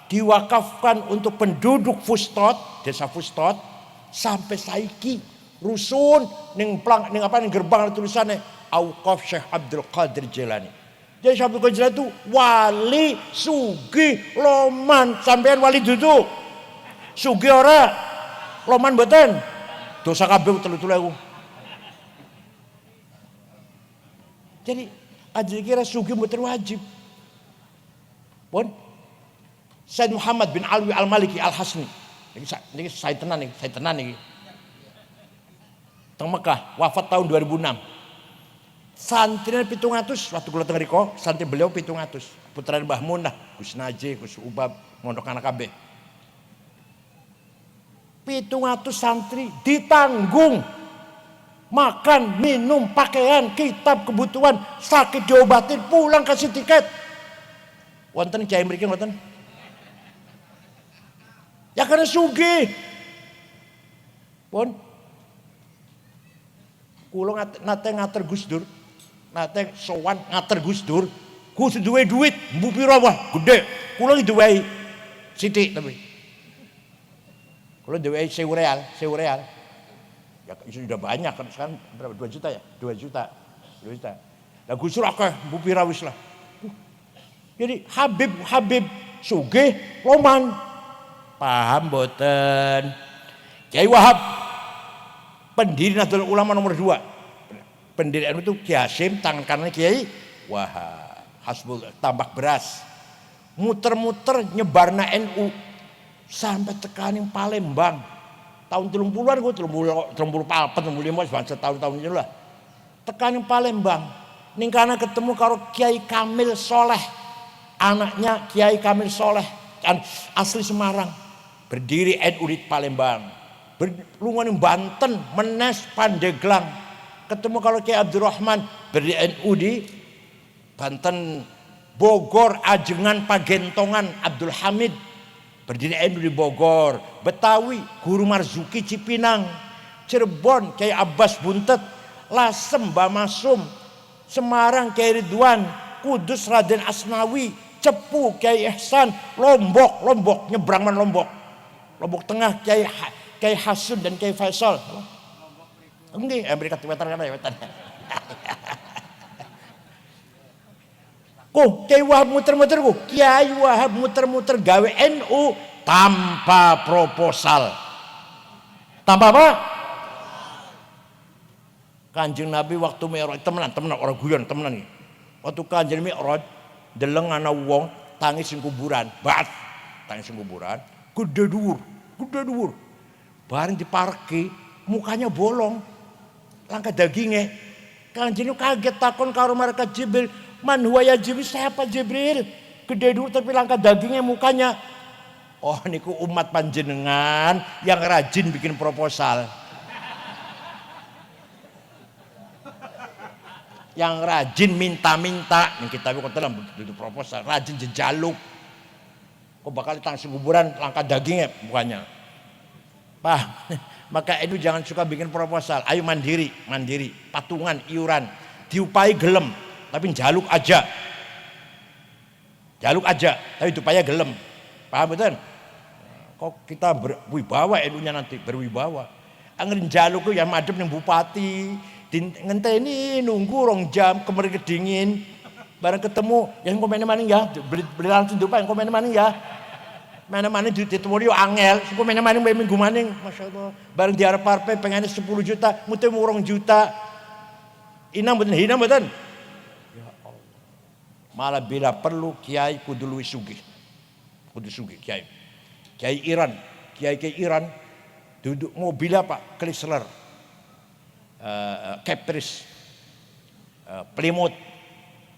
A: diwakafkan untuk penduduk Fustot, desa Fustot sampai saiki rusun ning gerbang tulisannya Auqaf Syekh Abdul Qadir Jailani. Jadi Syekh Abdul Qadir Jailani itu wali sugih loman, sampean wali dudu. Sugih ora loman mboten. Dosa kabeh telu-telu aku. Jadi aja kira sugih mboten wajib. Pun Said Muhammad bin Alwi Al-Maliki Al-Hasni. Niki saya tenan niki. Teng Mekah, wafat tahun 2006. Santrine 700 waktu kula teng riko, santri beliau 700. Putrane Mbah Mun lah, Gus Najih, Gus Ubab, mondok anak kabeh. 700 santri ditanggung makan, minum, pakaian, kitab, kebutuhan, sakit diobatin, pulang kasih tiket. Wonten kiai mriki wonten? Ya karena sugih. Pun kula nate ngater Gus Dur, nate sowan ngater Gus Dur, Gus duwe duit, mbu pira wah gede. Kula duwe sithik tapi kalau DWI 1000 real. Ya sudah banyak kan sekarang berapa 2 juta ya? 2 juta. Lah Gusur akeh mbu pira wis lah. Jadi Habib sugih loman. Paham mboten? Kiai Wahab pendiri Nahdlatul Ulama nomor 2. Pendiri itu Kiai Hasyim, tangan kanannya Kiai Wahab. Hasbul tambak beras. Muter-muter nyebarna NU. Sampai tekanin Palembang tahun 30-an gue 34 35 bangsa tahun-tahun itu lah tekanin Palembang ning kana ketemu karo Kiai Kamil Soleh, anaknya Kiai Kamil Soleh kan asli Semarang, berdiri NU di Palembang, lunga ning Banten, Menes, Pandeglang, ketemu karo Kiai Abdurrahman berdiri NU di Banten, Bogor, Ajengan, Pagentongan, Abdul Hamid berdiri NU di Bogor, Betawi, Guru Marzuki Cipinang, Cirebon, Kiai Abbas Buntet, Lasem, Bamasum, Semarang, Kiai Ridwan, Kudus, Raden Asnawi, Cepu, Kiai Ihsan, Lombok, nyebrang man Lombok Tengah, Kiai Hasun dan Kiai Faisal. Enggak, Amerika Wetan kan Wetan. Kiai Wahab muter-muter Kiai Wahab muter-muter gawe NU tanpa proposal. Tanpa apa? Kanjeng Nabi waktu Mi'raj temenan orang guyon temenan iki. Waktu Kanjeng Mi'raj deleng ana wong tangis sing kuburan, tangis sing kuburan, gede dhuwur. Bareng diparke mukanya bolong. Langkah dagingnya. Kanjeng kaget takon karo malaikat Jibril, "Man huwa ya Jibril? Siapa Jibril? Gede dhuwur tapi langkah dagingnya mukanya." "Oh, niku umat panjenengan yang rajin bikin proposal." Yang rajin minta-minta, yang kita kok dalam bentuk proposal, rajin jejaluk. Kok bakal tangsi kuburan langkah dagingnya mukanya. Pak, maka itu jangan suka bikin proposal. Ayo mandiri, patungan, iuran, diupai gelem, tapi jaluk aja, tapi diupai gelem. Paham betul? Kok kita berwibawa elunya nanti berwibawa. Angin jaluk tuh yang madep yang bupati, ngenteni nunggu rong jam kemarin kedingin, bareng ketemu yang komen maning ya, beli langsung diupai yang komen maning ya. Mana-mana ditemu yo angel, suku mana-mana minggu maning, masya Allah. Bareng diarep-arep pengen 10 juta, mutu 2 juta. Inam betul. Ya Allah. Malah bila perlu kiai kudu luwih sugih. Kiai. Kiai Iran duduk mobil apa? Chrysler. Caprice. Plymouth.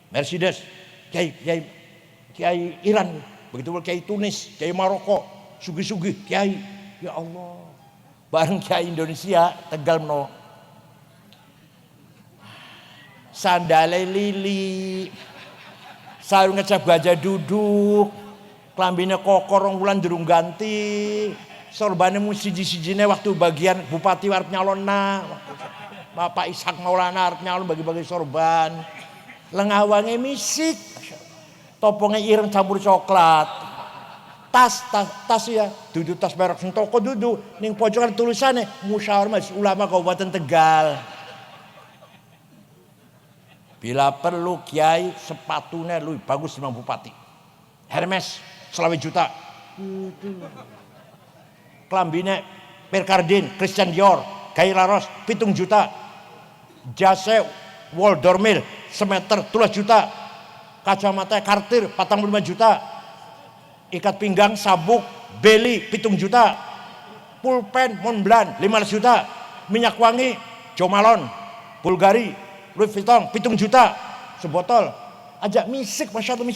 A: Mercedes. Kiai Iran. Begitu pula Kiai Tunis, Kiai Maroko, sugih-sugih Kiai. Ya Allah. Bareng Kiai Indonesia, Tegal meno. Sandale lili. Sarung ngecap gajah duduk. Klambine kokor rong wulan durung ganti. Sorbane mu siji-sijine waktu bagian bupati arep nyalonna. Bapak Ishak Maulana arep nyalon bagi-bagi sorban. Lengawange misik. Topongnya ireng campur coklat. Tas ya, duduk tas merek sing toko duduk ning pojokan tulisannya Musyawarah Majelis Ulama Kabupaten Tegal. Bila perlu kiai sepatunya lebih bagus dengan bupati. Hermes 20 juta. Klambine Percardin, Christian Dior, Gay Laros 7 juta. Jase Waldorf Mill semeter 13 juta. Kacamata Cartier 45 juta. Ikat pinggang sabuk Beli 7 juta. Pulpen Montblanc 15 juta. Minyak wangi Jo Malone Bulgari Louis Vuitton 7 juta sebotol. Ajak misik, masya Allah.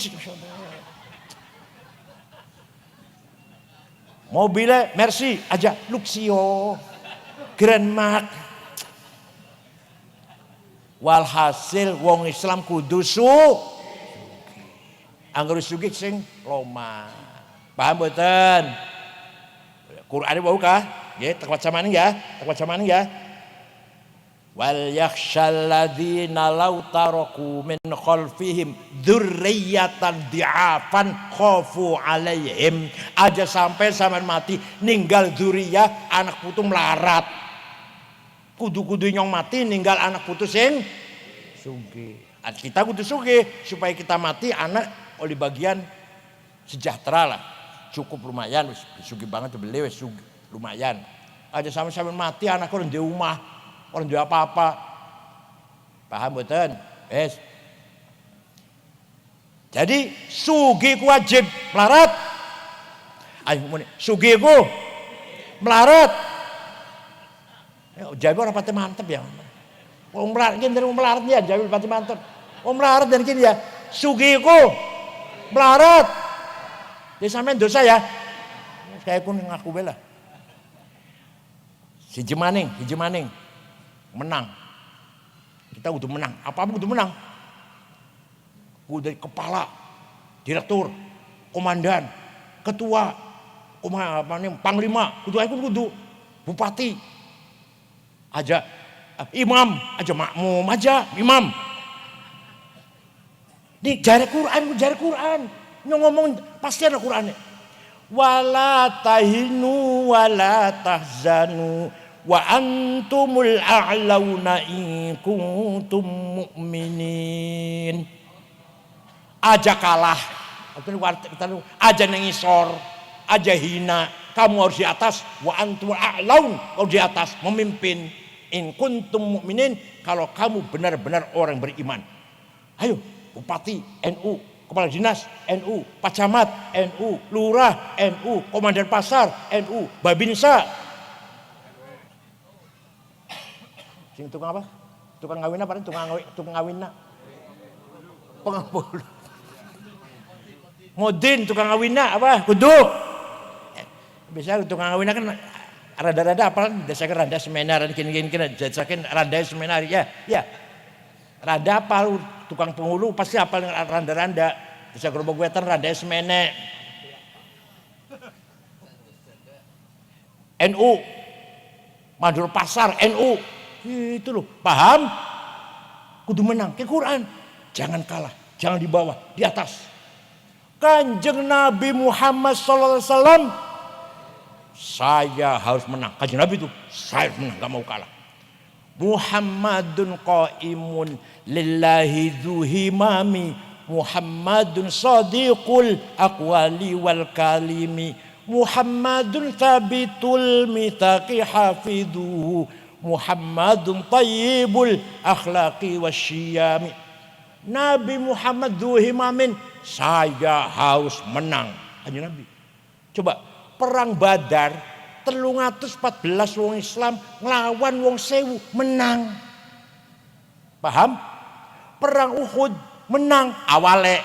A: Mobilnya Mercy ajak Luxio Grand Mark. Walhasil wong Islam kudu anggur sugih sing loma. Paham mboten? Qur'ane wau kah? Nggih, tekwaca maning ya. Wal yakhshal ladzina law taraku min khalfihim dzurriyyatan di'afan khafu 'alaihim. Aja sampai sampean mati ninggal dzurriyyah anak putu melarat. Kudu-kudu nyong mati ninggal anak putu sing sugih. Kita kudu sugih supaya kita mati anak oleh bagian sejahtera lah, cukup lumayan, sugih banget beli wes lumayan. Aja sampai mati anak orang di rumah, orang di apa-apa. Paham betul? Yes. Jadi sugih ku wajib melarat. Ayo muni sugih ku melarat. Jago orang pati mantep ya. Wong melarat gini dari melarat ya, jago pati mantep. Wong melarat dan gini ya, sugih ku melarat. Dia sampean dosa ya. Kayak aku ngaku bela. Hiji maning menang. Kita kudu menang. Apa-apa kudu menang. Kudu dari kepala, direktur, komandan, ketua, panglima, kudu bupati. Aja imam, aja makmum, aja imam. Di jari Quran. Ngomong pasti ada Qurannya. Wala tahinu wala tahzanu wa antumul a'launa in kuntum mu'minin. Aja kalah, aja nengisor, aja hina. Kamu harus di atas. Wa antumul a'laun, kau di atas memimpin. In kuntum mu'minin, kalau kamu benar-benar orang beriman. Ayo, bupati NU, kepala dinas NU, pak camat NU, lurah NU, komandan pasar NU, babinsa. Sing tukang apa? Tukang ngawin apa? Tukang ngawin nak? Pengabul. Modin tukang ngawin nak apa? Kudu. Biasa tukang ngawin kan rada-rada apa? Desakan rada seminar gini-gini desakan rada seminar ya. Rada apa tukang penghulu pasti apa randa-randa. Bisa gerobak wetan rada semene. NU. Madura Pasar NU. Itu loh, paham? Kudu menang ke Quran. Jangan kalah, jangan di bawah, di atas. Kanjeng Nabi Muhammad SAW, saya harus menang. Kanjeng Nabi itu, saya harus menang, gak mau kalah. Muhammadun qaimun lillahi dzuhimami, Muhammadun sadiqul aqwali wal kalimi, Muhammadun thabitul mithaqi hafidhuhu, Muhammadun tayyibul akhlaqi wasyiyami. Nabi Muhammad dzuhimamin, saya harus menang. Kanjeng Nabi. Coba perang Badar 314 wong Islam nglawan wong 1000 menang. Paham? Perang Uhud menang awale.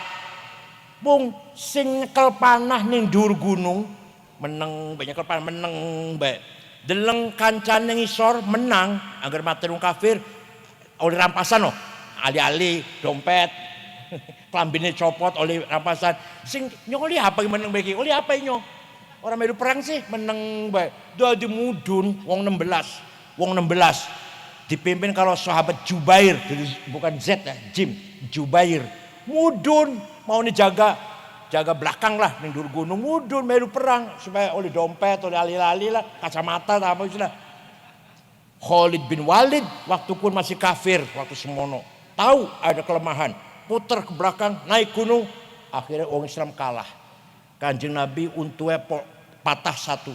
A: Wong sing nyekel panah ning dhuwur gunung meneng, banyak panah meneng bae. Deleng kancane ngisor menang, agar mati wong kafir oleh rampasan ali-ali dompet klambine copot oleh rampasan. Sing nyoli apa meneng bae iki? Oleh apa nyo? Orang melu perang sih meneng bae. Dadi mudun wong 16. Wong 16 dipimpin kalau sahabat Jubair, bukan Z ya, Jim, Jubair. Mudun mau dijaga belakang lah ning dhuwur gunung, mudun melu perang supaya oleh dompet, oleh ali-ali lah, kacamata apa istilah. Khalid bin Walid waktu pun masih kafir waktu semono. Tahu ada kelemahan, putar ke belakang, naik gunung, akhirnya orang Islam kalah. Kanjeng Nabi untungnya patah satu,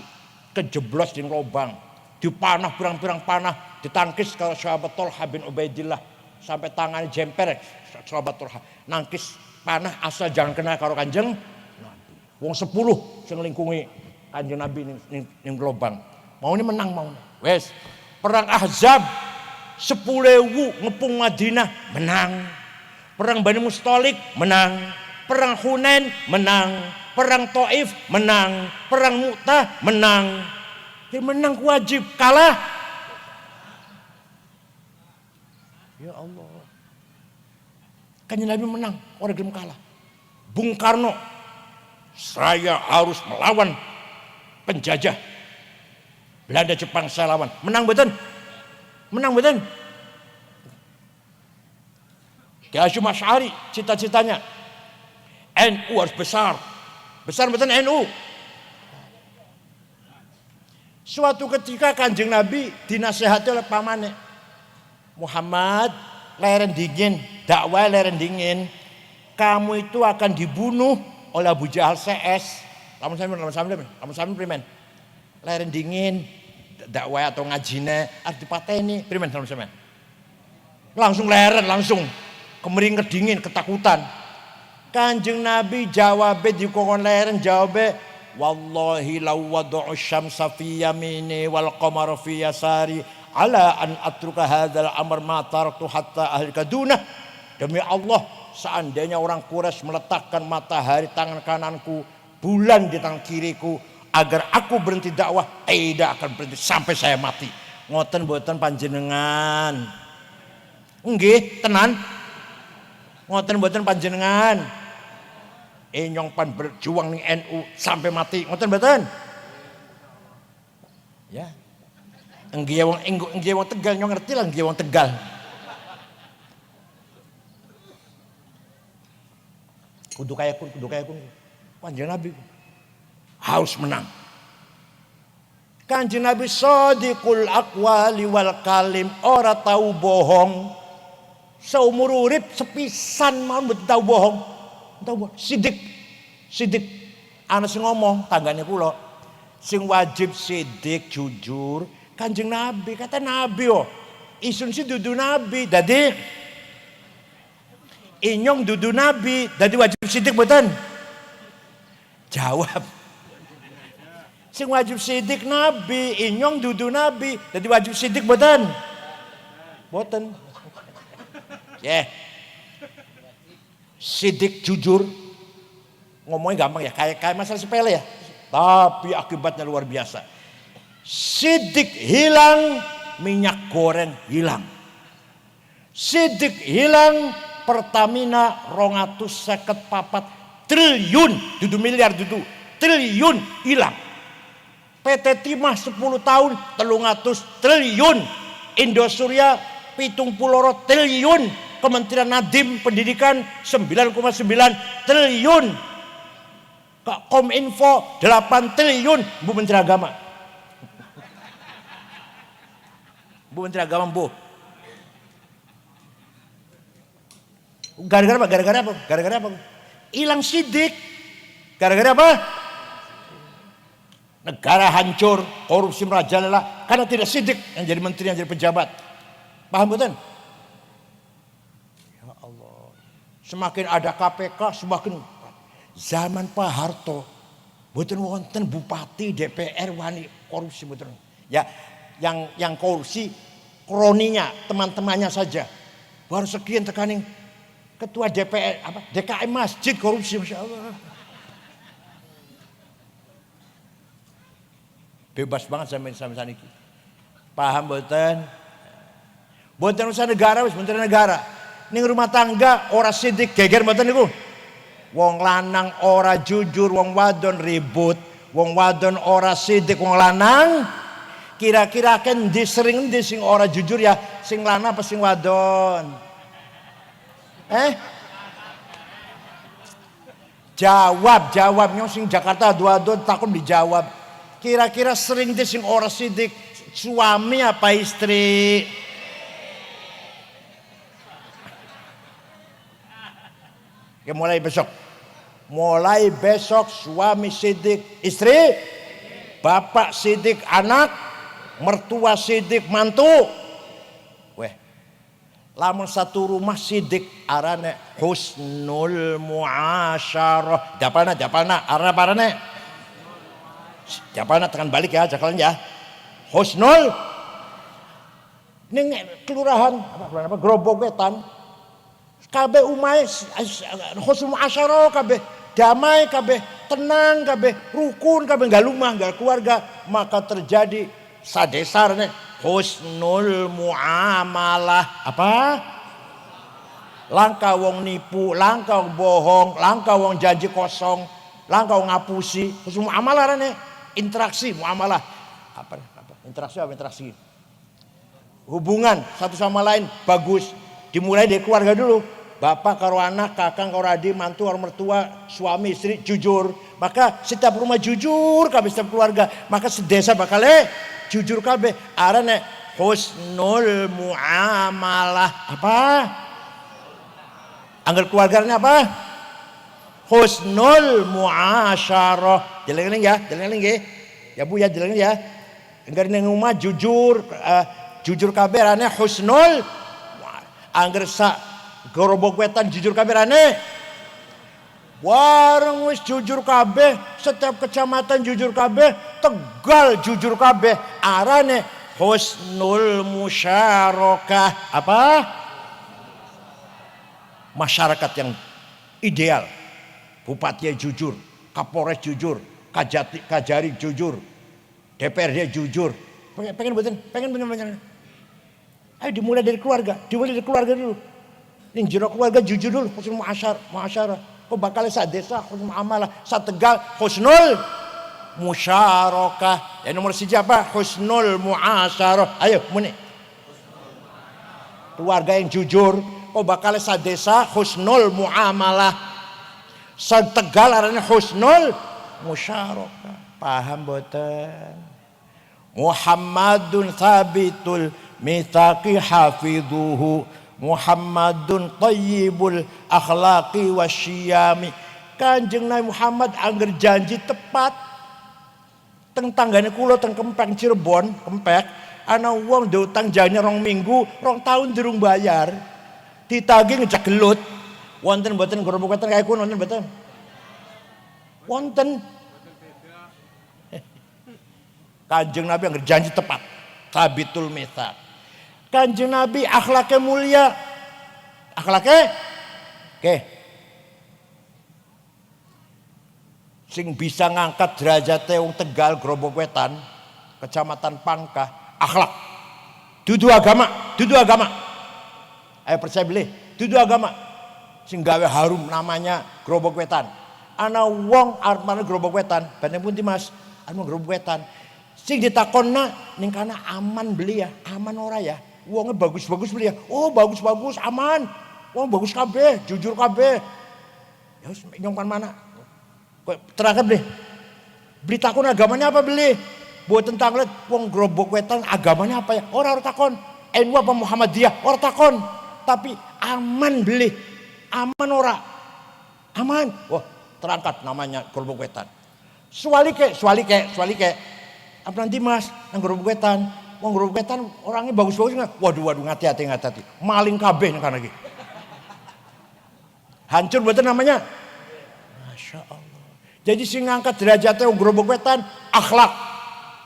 A: kejeblos di lubang, dipanah pirang-pirang panah, ditangkis kalau sahabat Tolha bin Ubaidillah sampai tangannya jemper sahabat Tolha, nangkis panah asal jangan kena karo Kanjeng Nabi. Wong 10 sing nglingkungi Kanjeng Nabi ning lubang. Mau ini menang mau. Wes, perang Ahzab 10.000 ngepung Madinah menang. Perang Bani Mustalik menang. Perang Hunain menang. Perang Taif menang. Perang Mu'tah menang. Dia menang wajib, kalah. Ya Allah. Kanjeng Nabi menang, orang gelem kalah. Bung Karno, saya harus melawan penjajah. Belanda Jepang saya lawan. Menang betul? Menang betul? Ki Hasyim Asy'ari cita-citanya NU harus besar. Besar betul NU. Suatu ketika Kanjeng Nabi dinasihati oleh pamane. Muhammad, leren dingin, dakwah leren dingin. Kamu itu akan dibunuh oleh Abu Jahal CS. Lamun sampeyan primen. Leren dingin, dakwah atau ngajine harus dipateni primen sampeyan. Langsung leren, langsung kemering kedingin, ketakutan. Kanjeng Nabi jawab di kokon leren jawab, wallahi law wada'u syamsa fi yamini wal qamara fi yasari ala an atruka hadzal amr ma taraktu hatta ahlika dunah. Demi Allah, seandainya orang Quraisy meletakkan matahari tangan kananku, bulan di tangan kiriku, agar aku berhenti dakwah, tidak akan berhenti sampai saya mati. Ngoten mboten panjenengan? Nggih, tenan. Ngoten mboten panjenengan? Nyong pan berjuang ning NU sampai mati, ngoten mboten? Ya. Nggih wong Tegal nyong ngerti lah nggih wong Tegal. Kudu kaya kun. Kanjeng Nabi harus menang. Kanjeng Nabi shadiqul aqwali wal kalim, ora tahu bohong. Seumur urip sepisan mau mboten tahu bohong. Tahu sidik ana sing ngomong tanggane kula sing wajib sidik jujur Kanjeng Nabi, kata Nabi Isun si dudu nabi, dadi inyong dudu nabi, dadi wajib sidik mboten? Jawab. Sing wajib sidik nabi, inyong dudu nabi, dadi wajib sidik mboten? Mboten. Sidik jujur. Ngomongnya gampang ya, kayak masalah sepele ya. Tapi akibatnya luar biasa. Sidik hilang, minyak goreng hilang. Sidik hilang, Pertamina 254 triliun, dudu miliar dudu, triliun hilang. PT Timah 10 tahun 300 triliun. Indosuria 70 triliun. Kementerian Nadiem Pendidikan 9,9 triliun. Kominfo 8 triliun. Bu Menteri Agama. Bu Menteri Agama, Bu. Gara-gara apa? Gara-gara apa? Gara-gara apa? Hilang sidik. Gara-gara apa? Negara hancur, korupsi merajalela karena tidak sidik yang jadi menteri, yang jadi pejabat. Paham betul? Ya Allah. Semakin ada KPK, semakin zaman Pak Harto mboten wonten bupati DPR wani korupsi mboten. Ya, yang korupsi kroninya, teman-temannya saja. Baru sekian tekaning ketua DPR DKM masjid korupsi, Masya Allah. Bebas banget sampai saniki. Paham mboten? Mboten urusan negara wis menteri negara. Ning rumah tangga ora sidik geger mboten niku. Wong lanang ora jujur, wong wadon ribut. Wong wadon ora sidik, wong lanang kira-kira kan sering endi sing ora jujur ya, sing lanang apa sing wadon? Jawabnya sing Jakarta wadon takon dijawab. Kira-kira sering endi sing ora sidik, suami apa istri? Ya mulai besok suami sidik, istri, bapak sidik anak, mertua sidik mantu. Weh, lamun satu rumah sidik arane husnul muasyarah. Japalna arane. Japalna tekan balik ya, jakalan ya. Husnul ning kelurahan apa Grobogetan. Kabeh umahe husnul muasyarah, kabeh damai, kabeh tenang, kabeh rukun, kabeh galumah, gal keluarga, maka terjadi sadesarne husnul muamalah. Apa? Langka wong nipu, langka wong bohong, langka wong janji kosong, langka wong ngapusi. Husnul muamalah rene interaksi muamalah. Apa? Interaksi. Hubungan satu sama lain bagus. Dimulai dari keluarga dulu. Bapak karo anak, kakang karo adik, mantu karo mertua, suami istri jujur. Maka setiap rumah jujur kabeh, setiap keluarga. Maka sedesa bakal jujur kabeh. Arane husnul muamalah. Apa? Angger keluarganya apa? Husnul muasyarah. Jeling-jeling ya, nggih. Ya Bu ya, jeling ya. Angger ning rumah jujur, jujur kabeh arane husnul. Angger sak Gerobok Wetan jujur kabeh rane. Warung wis jujur kabeh, setiap kecamatan jujur kabeh, Tegal jujur kabeh. Arane husnul musyarakah. Apa? Masyarakat yang ideal. Bupati jujur, Kapolres jujur, Kajari jujur, DPRD jujur. Pengen betul? Ayo dimulai dari keluarga dulu. Ning jero keluarga jujur dulu, husnul muasyarah. Kok bakal sak desa husnul muamalah, sak Tegal husnul musyarakah. Ya nomor 1 apa? Husnul muasyarah. Ayo muni. Keluarga yang jujur, kok bakal sak desa husnul muamalah. Sak Tegal arane husnul musyarakah. Paham boten? Muhammadun thabitul mitsaqi hafidhuhu Muhammadun tayyibul akhlaqi wasyiyami. Kanjeng Nabi Muhammad angger janji tepat. Teng tanggane kula teng Kempek Cirebon, Kempek Ana wong ndek utang jane 2 minggu, 2 tahun durung bayar. Ditagih ngejak gelut. Wonten mboten Grobok Wetan kaya kuwi wonten mboten? Wonten. Kanjeng Nabi yang janji tepat. Tabitul mitsaq. Kanjeng Nabi akhlaknya mulia. Akhlaknya oke. Sing bisa ngangkat derajate wong Tegal Grobok Wetan, Kecamatan Pangkah, akhlak. Dudu agama. Ayo percaya beli, dudu agama. Sing gawe harum namanya Grobok Wetan. Ana wong arep marang Grobok Wetan, bane pundi Mas? Anu Grobok Wetan. Sing ditakonna ning kana aman beli ya, aman ora ya? Wonge bagus-bagus beli ya. Oh, bagus-bagus, aman. Wong bagus kabeh, jujur kabeh. Ya wis nyongkan mana? Terakhir beli. Beli takon agamanya apa beli? Buat tentang lihat wong Grobok Wetan agamanya apa ya? Orang takon. NU apa Muhammadiyah? Orang takon. Tapi aman beli. Aman ora? Aman. Wah, terangkat namanya Grobok Wetan. Sualike. Apa nanti Mas? Nang Grobok Wetan. Wong Grobok Wetan orangnya bagus-bagus enggak? Waduh, ngati-hati. Maling kabeh nang kana iki. Hancur betul namanya. Masya Allah. Jadi sing ngangkat derajatnya Grobok Wetan akhlak.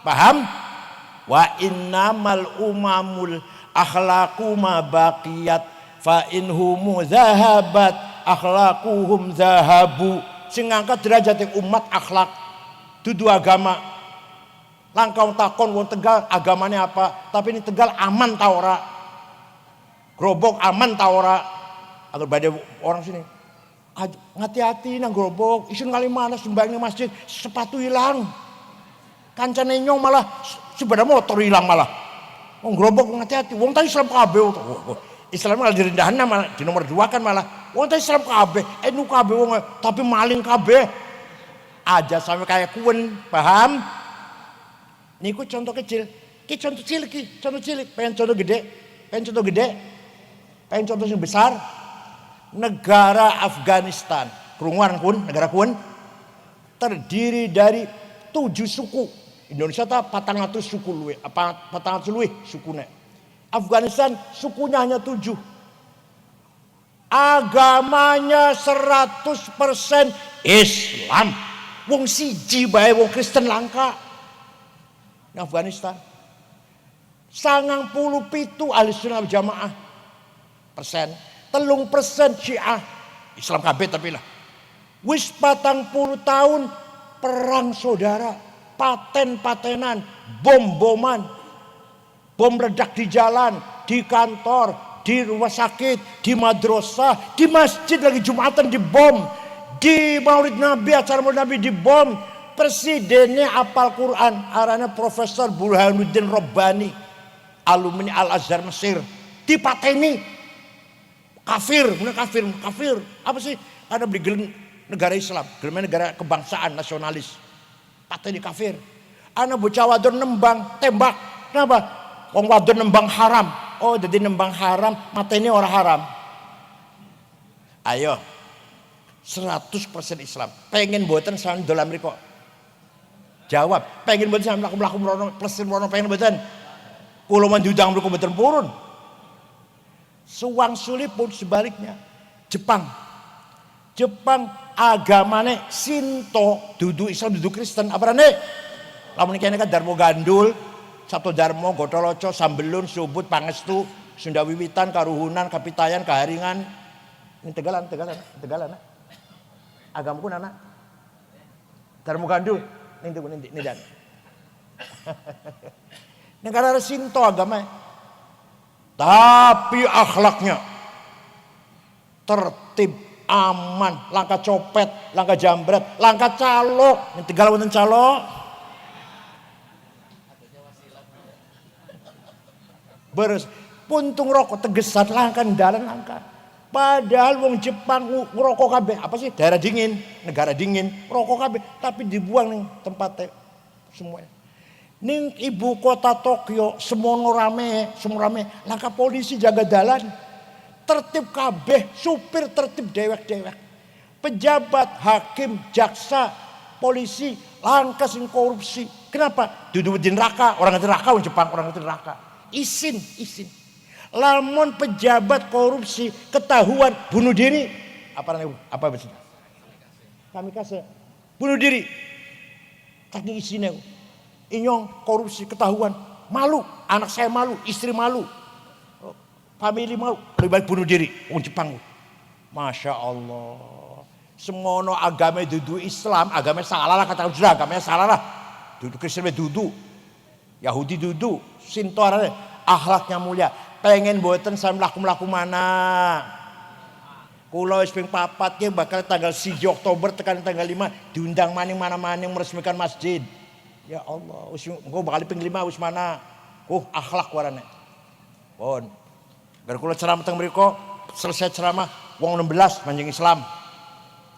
A: Paham? Wa innamal umamul akhlaqu ma baqiyat fa inhumu zahabat akhlaquhum zahabu. Sing ngangkat derajatnya umat akhlak. Dudu agama. Langkau takon wong Tegal agamanya apa? Tapi ini Tegal aman ta ora? Grobok aman ta ora? Agar badhe orang sini hati-hati nang Grobok, isun kali mana sembahyang di masjid, sepatu hilang. Kancane nyong malah sepeda motor hilang malah. Wong Grobok hati-hati, wong ta Islam kabeh. Islam malah direndahkan malah di nomor 2 kan malah. Wong ta Islam kabeh, NU kabeh wong tapi maling kabeh. Aja sampai kayak kuen, paham? Niku contoh kecil. Ki contoh cilik, pengen contoh gede, pengen contoh yang besar. Negara Afghanistan, kerunguan kun, negara kun terdiri dari 7 suku. Indonesia ta 400 suku luwih, 400 luwih sukune. Afghanistan sukunya hanya 7. Agamanya 100% Islam. Wong siji bae wong Kristen langka. Di Afghanistan. 97 Ahlussunnah wal Jamaah persen. 3% Syiah, Islam kabeh tapi lah. Wis 40 tahun perang saudara, paten-patenan, bom-boman, bom meledak di jalan, di kantor, di rumah sakit, di madrasah, di masjid lagi Jumatan dibom, di Maulid Nabi, acara Maulid Nabi dibom. Presidennya apal Quran, arahnya Profesor Burhanuddin Rabbani, alumni Al Azhar Mesir, dipateni. Kafir. Apa sih? Ada beli negara Islam, negara kebangsaan nasionalis. Pateni kafir. Ana bocah wadon nembang, tembak. Kenapa? Wong wadon nembang haram. Oh, jadi nembang haram, mateni orang haram. Ayo. 100% Islam. Pengen mboten sampeyan dolan mriko? Jawab, pengen mboten sampeyan mlaku-mlaku mrono plesen mrono pengen mboten? Kula men diundang mriko mboten purun. Suwang Suli pun sebaliknya. Jepang agamane Sinto, dudu Islam dudu Kristen. Aparane? Lamun kene kan Darmo Gandul, Sabto Darmo, Gotoloco, Sambelun, Subut, Pangestu, Sunda Wiwitan, Karuhunan, Kapitayan, Kaharingan. Ini Tegalan. Agamaku anak. Darmo Gandul, ini dan. Negara Sinto agama. Tapi akhlaknya tertib, aman, langkah copet, langkah jambret, langkah calo. Ini Tegal wonten calo. Beres puntung rokok tegesan langkah dalan langkah. Padahal wong Jepang ngerokok kabeh. Apa sih? Daerah dingin, negara dingin, rokok kabeh tapi dibuang ning tempatnya semuanya. Ning ibu kota Tokyo semua rame, langkah polisi jaga dalan, tertib kabeh, supir tertib dewek, pejabat, hakim, jaksa, polisi, langkah sing korupsi, Kenapa? Duduk di neraka, orang neraka wong Jepang, orang neraka. Isin. Lamun pejabat korupsi ketahuan bunuh diri, apa maksudnya? Kamikase. Bunuh diri. Kaki isine. Inyong korupsi ketahuan, malu, anak saya malu, istri malu. Family malu, lebih baik bunuh diri wong Jepang. Masya Allah. Semono agama dudu Islam, agama salah lah kata sudah, agamanya salah lah. Dudu Kristen dudu, Yahudi dudu, Sinto arane akhlaknya mulia. Pengen boten saya melaku mana? Kula wis ping 4 ki bakal tanggal 1 Oktober tekan tanggal 5 diundang maning mana-maning meresmikan masjid. Ya Allah, wis engko bakal ping 5 wis mana? Akhlak warane. Pun. Gar kula ceramah teng mriku, selesai ceramah wong 16 manjing Islam.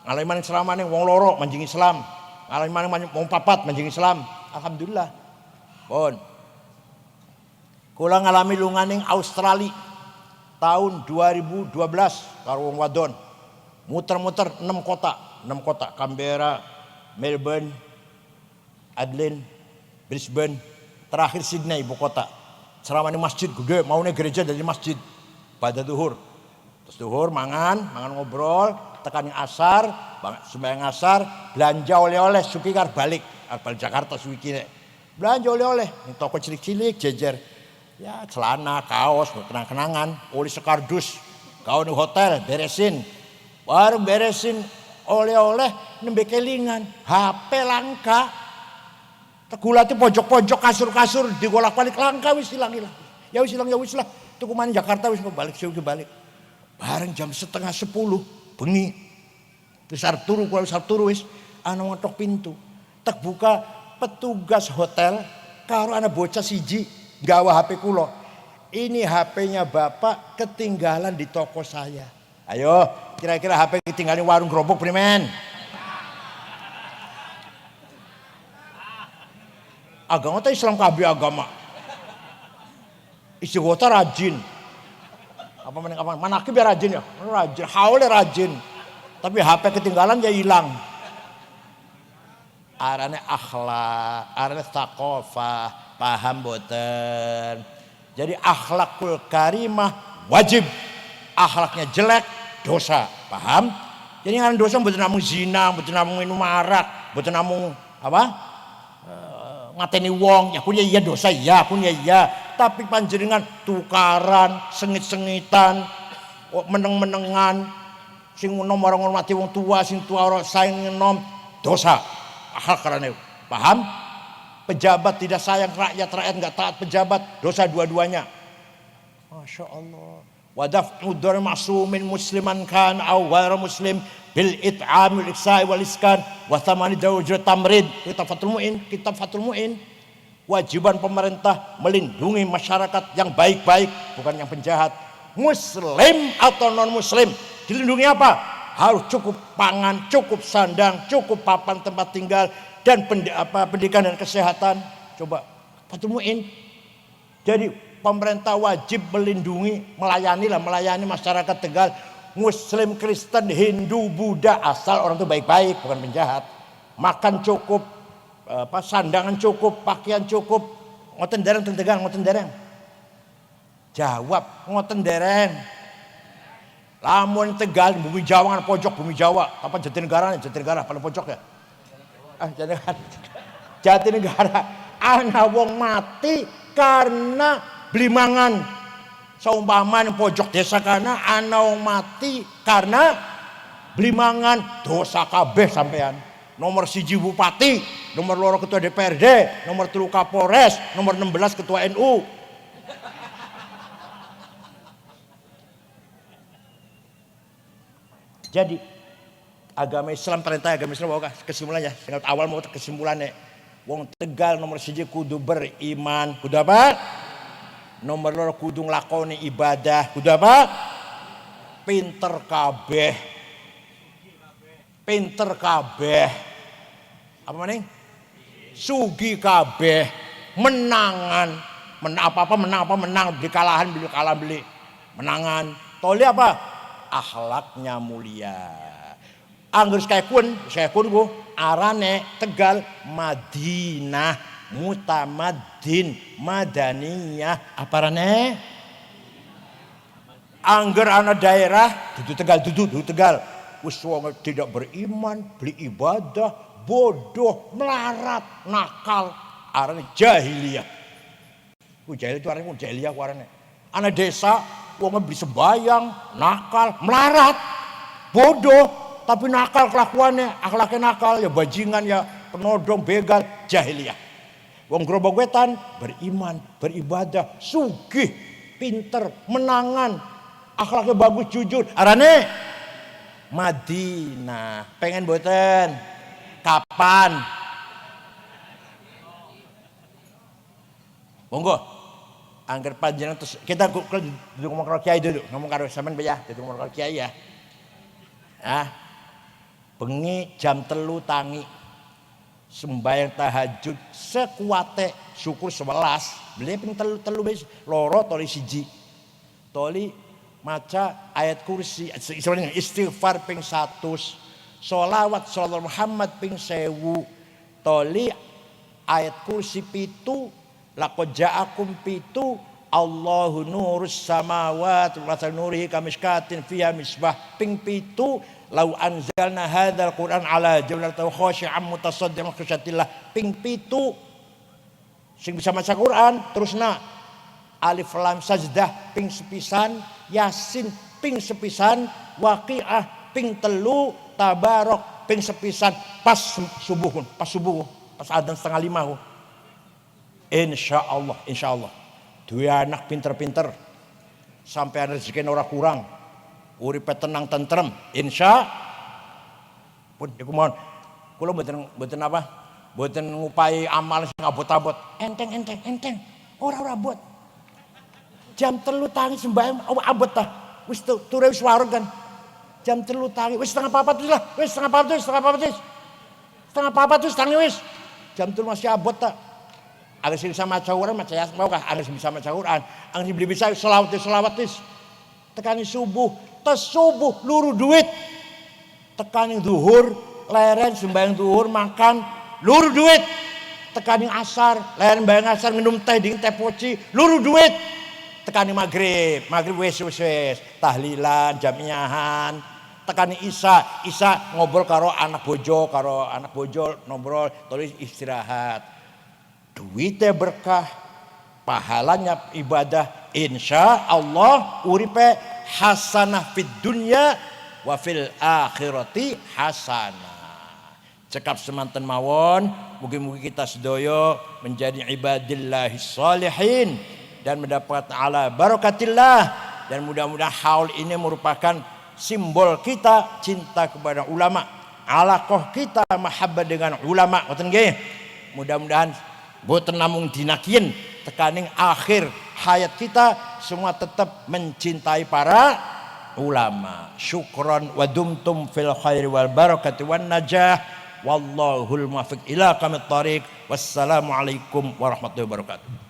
A: Ngalih maning ceramah ning wong loro manjing Islam. Ngalih maning wong 4 manjing Islam. Alhamdulillah. Pun. Kula ngalami lunganing Australia tahun 2012 karo wong wadon. Muter-muter 6 kota, Canberra, Melbourne, Adelaide, Brisbane, terakhir Sydney ibu kota. Ceramah di masjid gede, maunya gereja jadi masjid. Pada duhur. Terus duhur mangan ngobrol, tekan asar, sembahyang asar, belanja oleh-oleh suki kar balik Jakarta suki. Belanja oleh-oleh, toko cilik-cilik jejer. Ya celana, kaos, kenang-kenangan, oli sekardus, kau di hotel beresin, baru beresin oleh-oleh nembe kelingan, HP langka, tegulati pojok-pojok kasur-kasur digolak-balik langka wis hilang. Ya wis lah, tuku main Jakarta wis balik balik. Bareng jam 9:30 bengi, besar turu wis, ana ngotok pintu, tek buka petugas hotel, karo ana bocah siji. Gawa HP kulo. Ini HP-nya bapak ketinggalan di toko saya. Ayo, kira-kira HP ketinggalan warung gerobak primen. Agama teh Islam kabeh agama. Isi kota rajin. Manakib ya rajin ya? Rajin, haule rajin. Tapi HP ketinggalan ya hilang. Arane akhlak, arane taqofah. Paham boten. Jadi akhlakul karimah wajib. Akhlaknya jelek dosa. Paham? Jadi kan dosa boten namung zina, boten namung minum arak, boten namung ngateni wong. Ya kun ya iya dosa ya, kun ya iya. Tapi panjenengan tukaran, sengit-sengitan, meneng-menengan, sing nom orang ngormati wong tua, sing tua ora saing nom dosa. Akhlak karane. Paham? Pejabat tidak sayang rakyat nggak taat pejabat, dosa dua-duanya. Masya Allah. Wadaf'u dzar ma'sumin musliman kan aw ghairu muslim bil it'am wal ihsa'i wal iskan wa thamani dawjat tamrid. Kitab Fathul Mu'in. Wajiban pemerintah melindungi masyarakat yang baik-baik, bukan yang penjahat. Muslim atau non muslim dilindungi apa? Harus cukup pangan, cukup sandang, cukup papan tempat tinggal, dan pendidikan dan kesehatan. Coba Fathul Mu'in. Jadi pemerintah wajib melindungi, melayani masyarakat Tegal, Muslim, Kristen, Hindu, Buddha, asal orang itu baik-baik, bukan penjahat. Makan cukup, sandangan cukup, pakaian cukup. Ngoten dereng teng Tegal, ngoten dereng. Jawab, ngoten dereng. Lamun Tegal, bumi Jawa, pojok bumi Jawa, apa Jatinegara paling pojok ya. Jatinegara ana wong mati karena beli mangan. Saumpama pojok desa kana ana wong mati karena beli mangan, dosa kabeh sampean. Nomor 1 bupati, nomor 2 ketua DPRD, nomor 3 Kapolres, nomor 16 ketua NU. Jadi agama Islam, perintah agama Islam bahwa kesimpulannya, tinggal awal mau kesimpulannya. Wong Tegal nomor 1 kudu beriman, kudu apa? Nomor 2 kudu nglakoni ibadah, kudu apa? Pinter kabeh. Apa maning? Sugi kabeh, menang, beli kalahan, beli. Menangan. Toli apa? Akhlaknya mulia. Anggur saya kun ku arane Tegal Madinah. mutamaddin madaniyah apa rene angger ana daerah dudu Tegal wis wong tidak beriman beli ibadah bodoh melarat nakal arane jahiliyah jahiliyah itu arane jahiliyah arane ana desa wong beli sembayang nakal melarat bodoh tapi nakal kelakuannya akhlaknya nakal ya bajingan ya penodong begal jahiliyah. Wong Grobak Wetan beriman, beribadah, sugih, pinter, menangan, akhlaknya bagus, jujur. Arane Madinah. Pengen boten? Kapan? Monggo. Angger panjenengan terus kita ngomong karo kiai dulu, ngomong karo sampean ya, dadi ngomong karo kiai ya. Bengi jam 3 tangi sembahyang tahajud sekuate syukur 11 beli ping telu wis loro toli siji toli maca ayat kursi istighfar ping 100 sholawat sholawat Muhammad ping 1000 toli ayat kursi 7 laqad ja'akum 7 Allahu nurus samawati wa nurihi kamishkatin fiha misbah ping 7 lau anzalna hadzal Qur'an ala jabalin khashi'an mutasaddian khasyatillah ping 7 sing bisa maca Quran terusna alif lam sajdah ping sepisan yasin ping sepisan waqiah ping 3 tabarok ping sepisan pas subuh pas adzan 4:30 insyaallah dua anak pinter-pinter sampai rezeki ora kurang uripe tenang tentrem insya pun iku mohon kula mboten apa mboten ngupai amal sing abot-abot enteng ora abot jam 3 tangi sembahyang abot ta wis ture wis warung kan jam 3 tangi wis setengah papat wis lah wis setengah papat wis tangi wis jam 3 masih abot ta ada sing bisa maca Quran maca Yasin mau kah ada sing bisa maca Quran ang sing bisa selawat wis tekani subuh subuh luru duit tekani zuhur leren sembahyang zuhur makan luru duit tekani asar leren sembahyang asar minum teh dingin teh poci luru duit tekani maghrib wis tahlilan jamiahan tekani isya ngobrol karo anak bojo ngobrol terus istirahat duitnya berkah pahalanya ibadah insya Allah uripe hasanah fid dunya wa fil akhirati hasanah. Cekap semanten mawon mugi-mugi kita sedaya menjadi ibadillahis shalihin dan mendapat ala barakatillah dan mudah-mudahan haul ini merupakan simbol kita cinta kepada ulama alaqah kita mahabbah dengan ulama ngoten nggih mudah-mudahan boten namung dinakin tekaning akhir hayat kita semua tetap mencintai para ulama. Syukran wa dumtum fil khairi wal barakati wan najah wallahul muwaffiq ila aqwamit thariq. Wassalamu alaikum warahmatullahi wabarakatuh.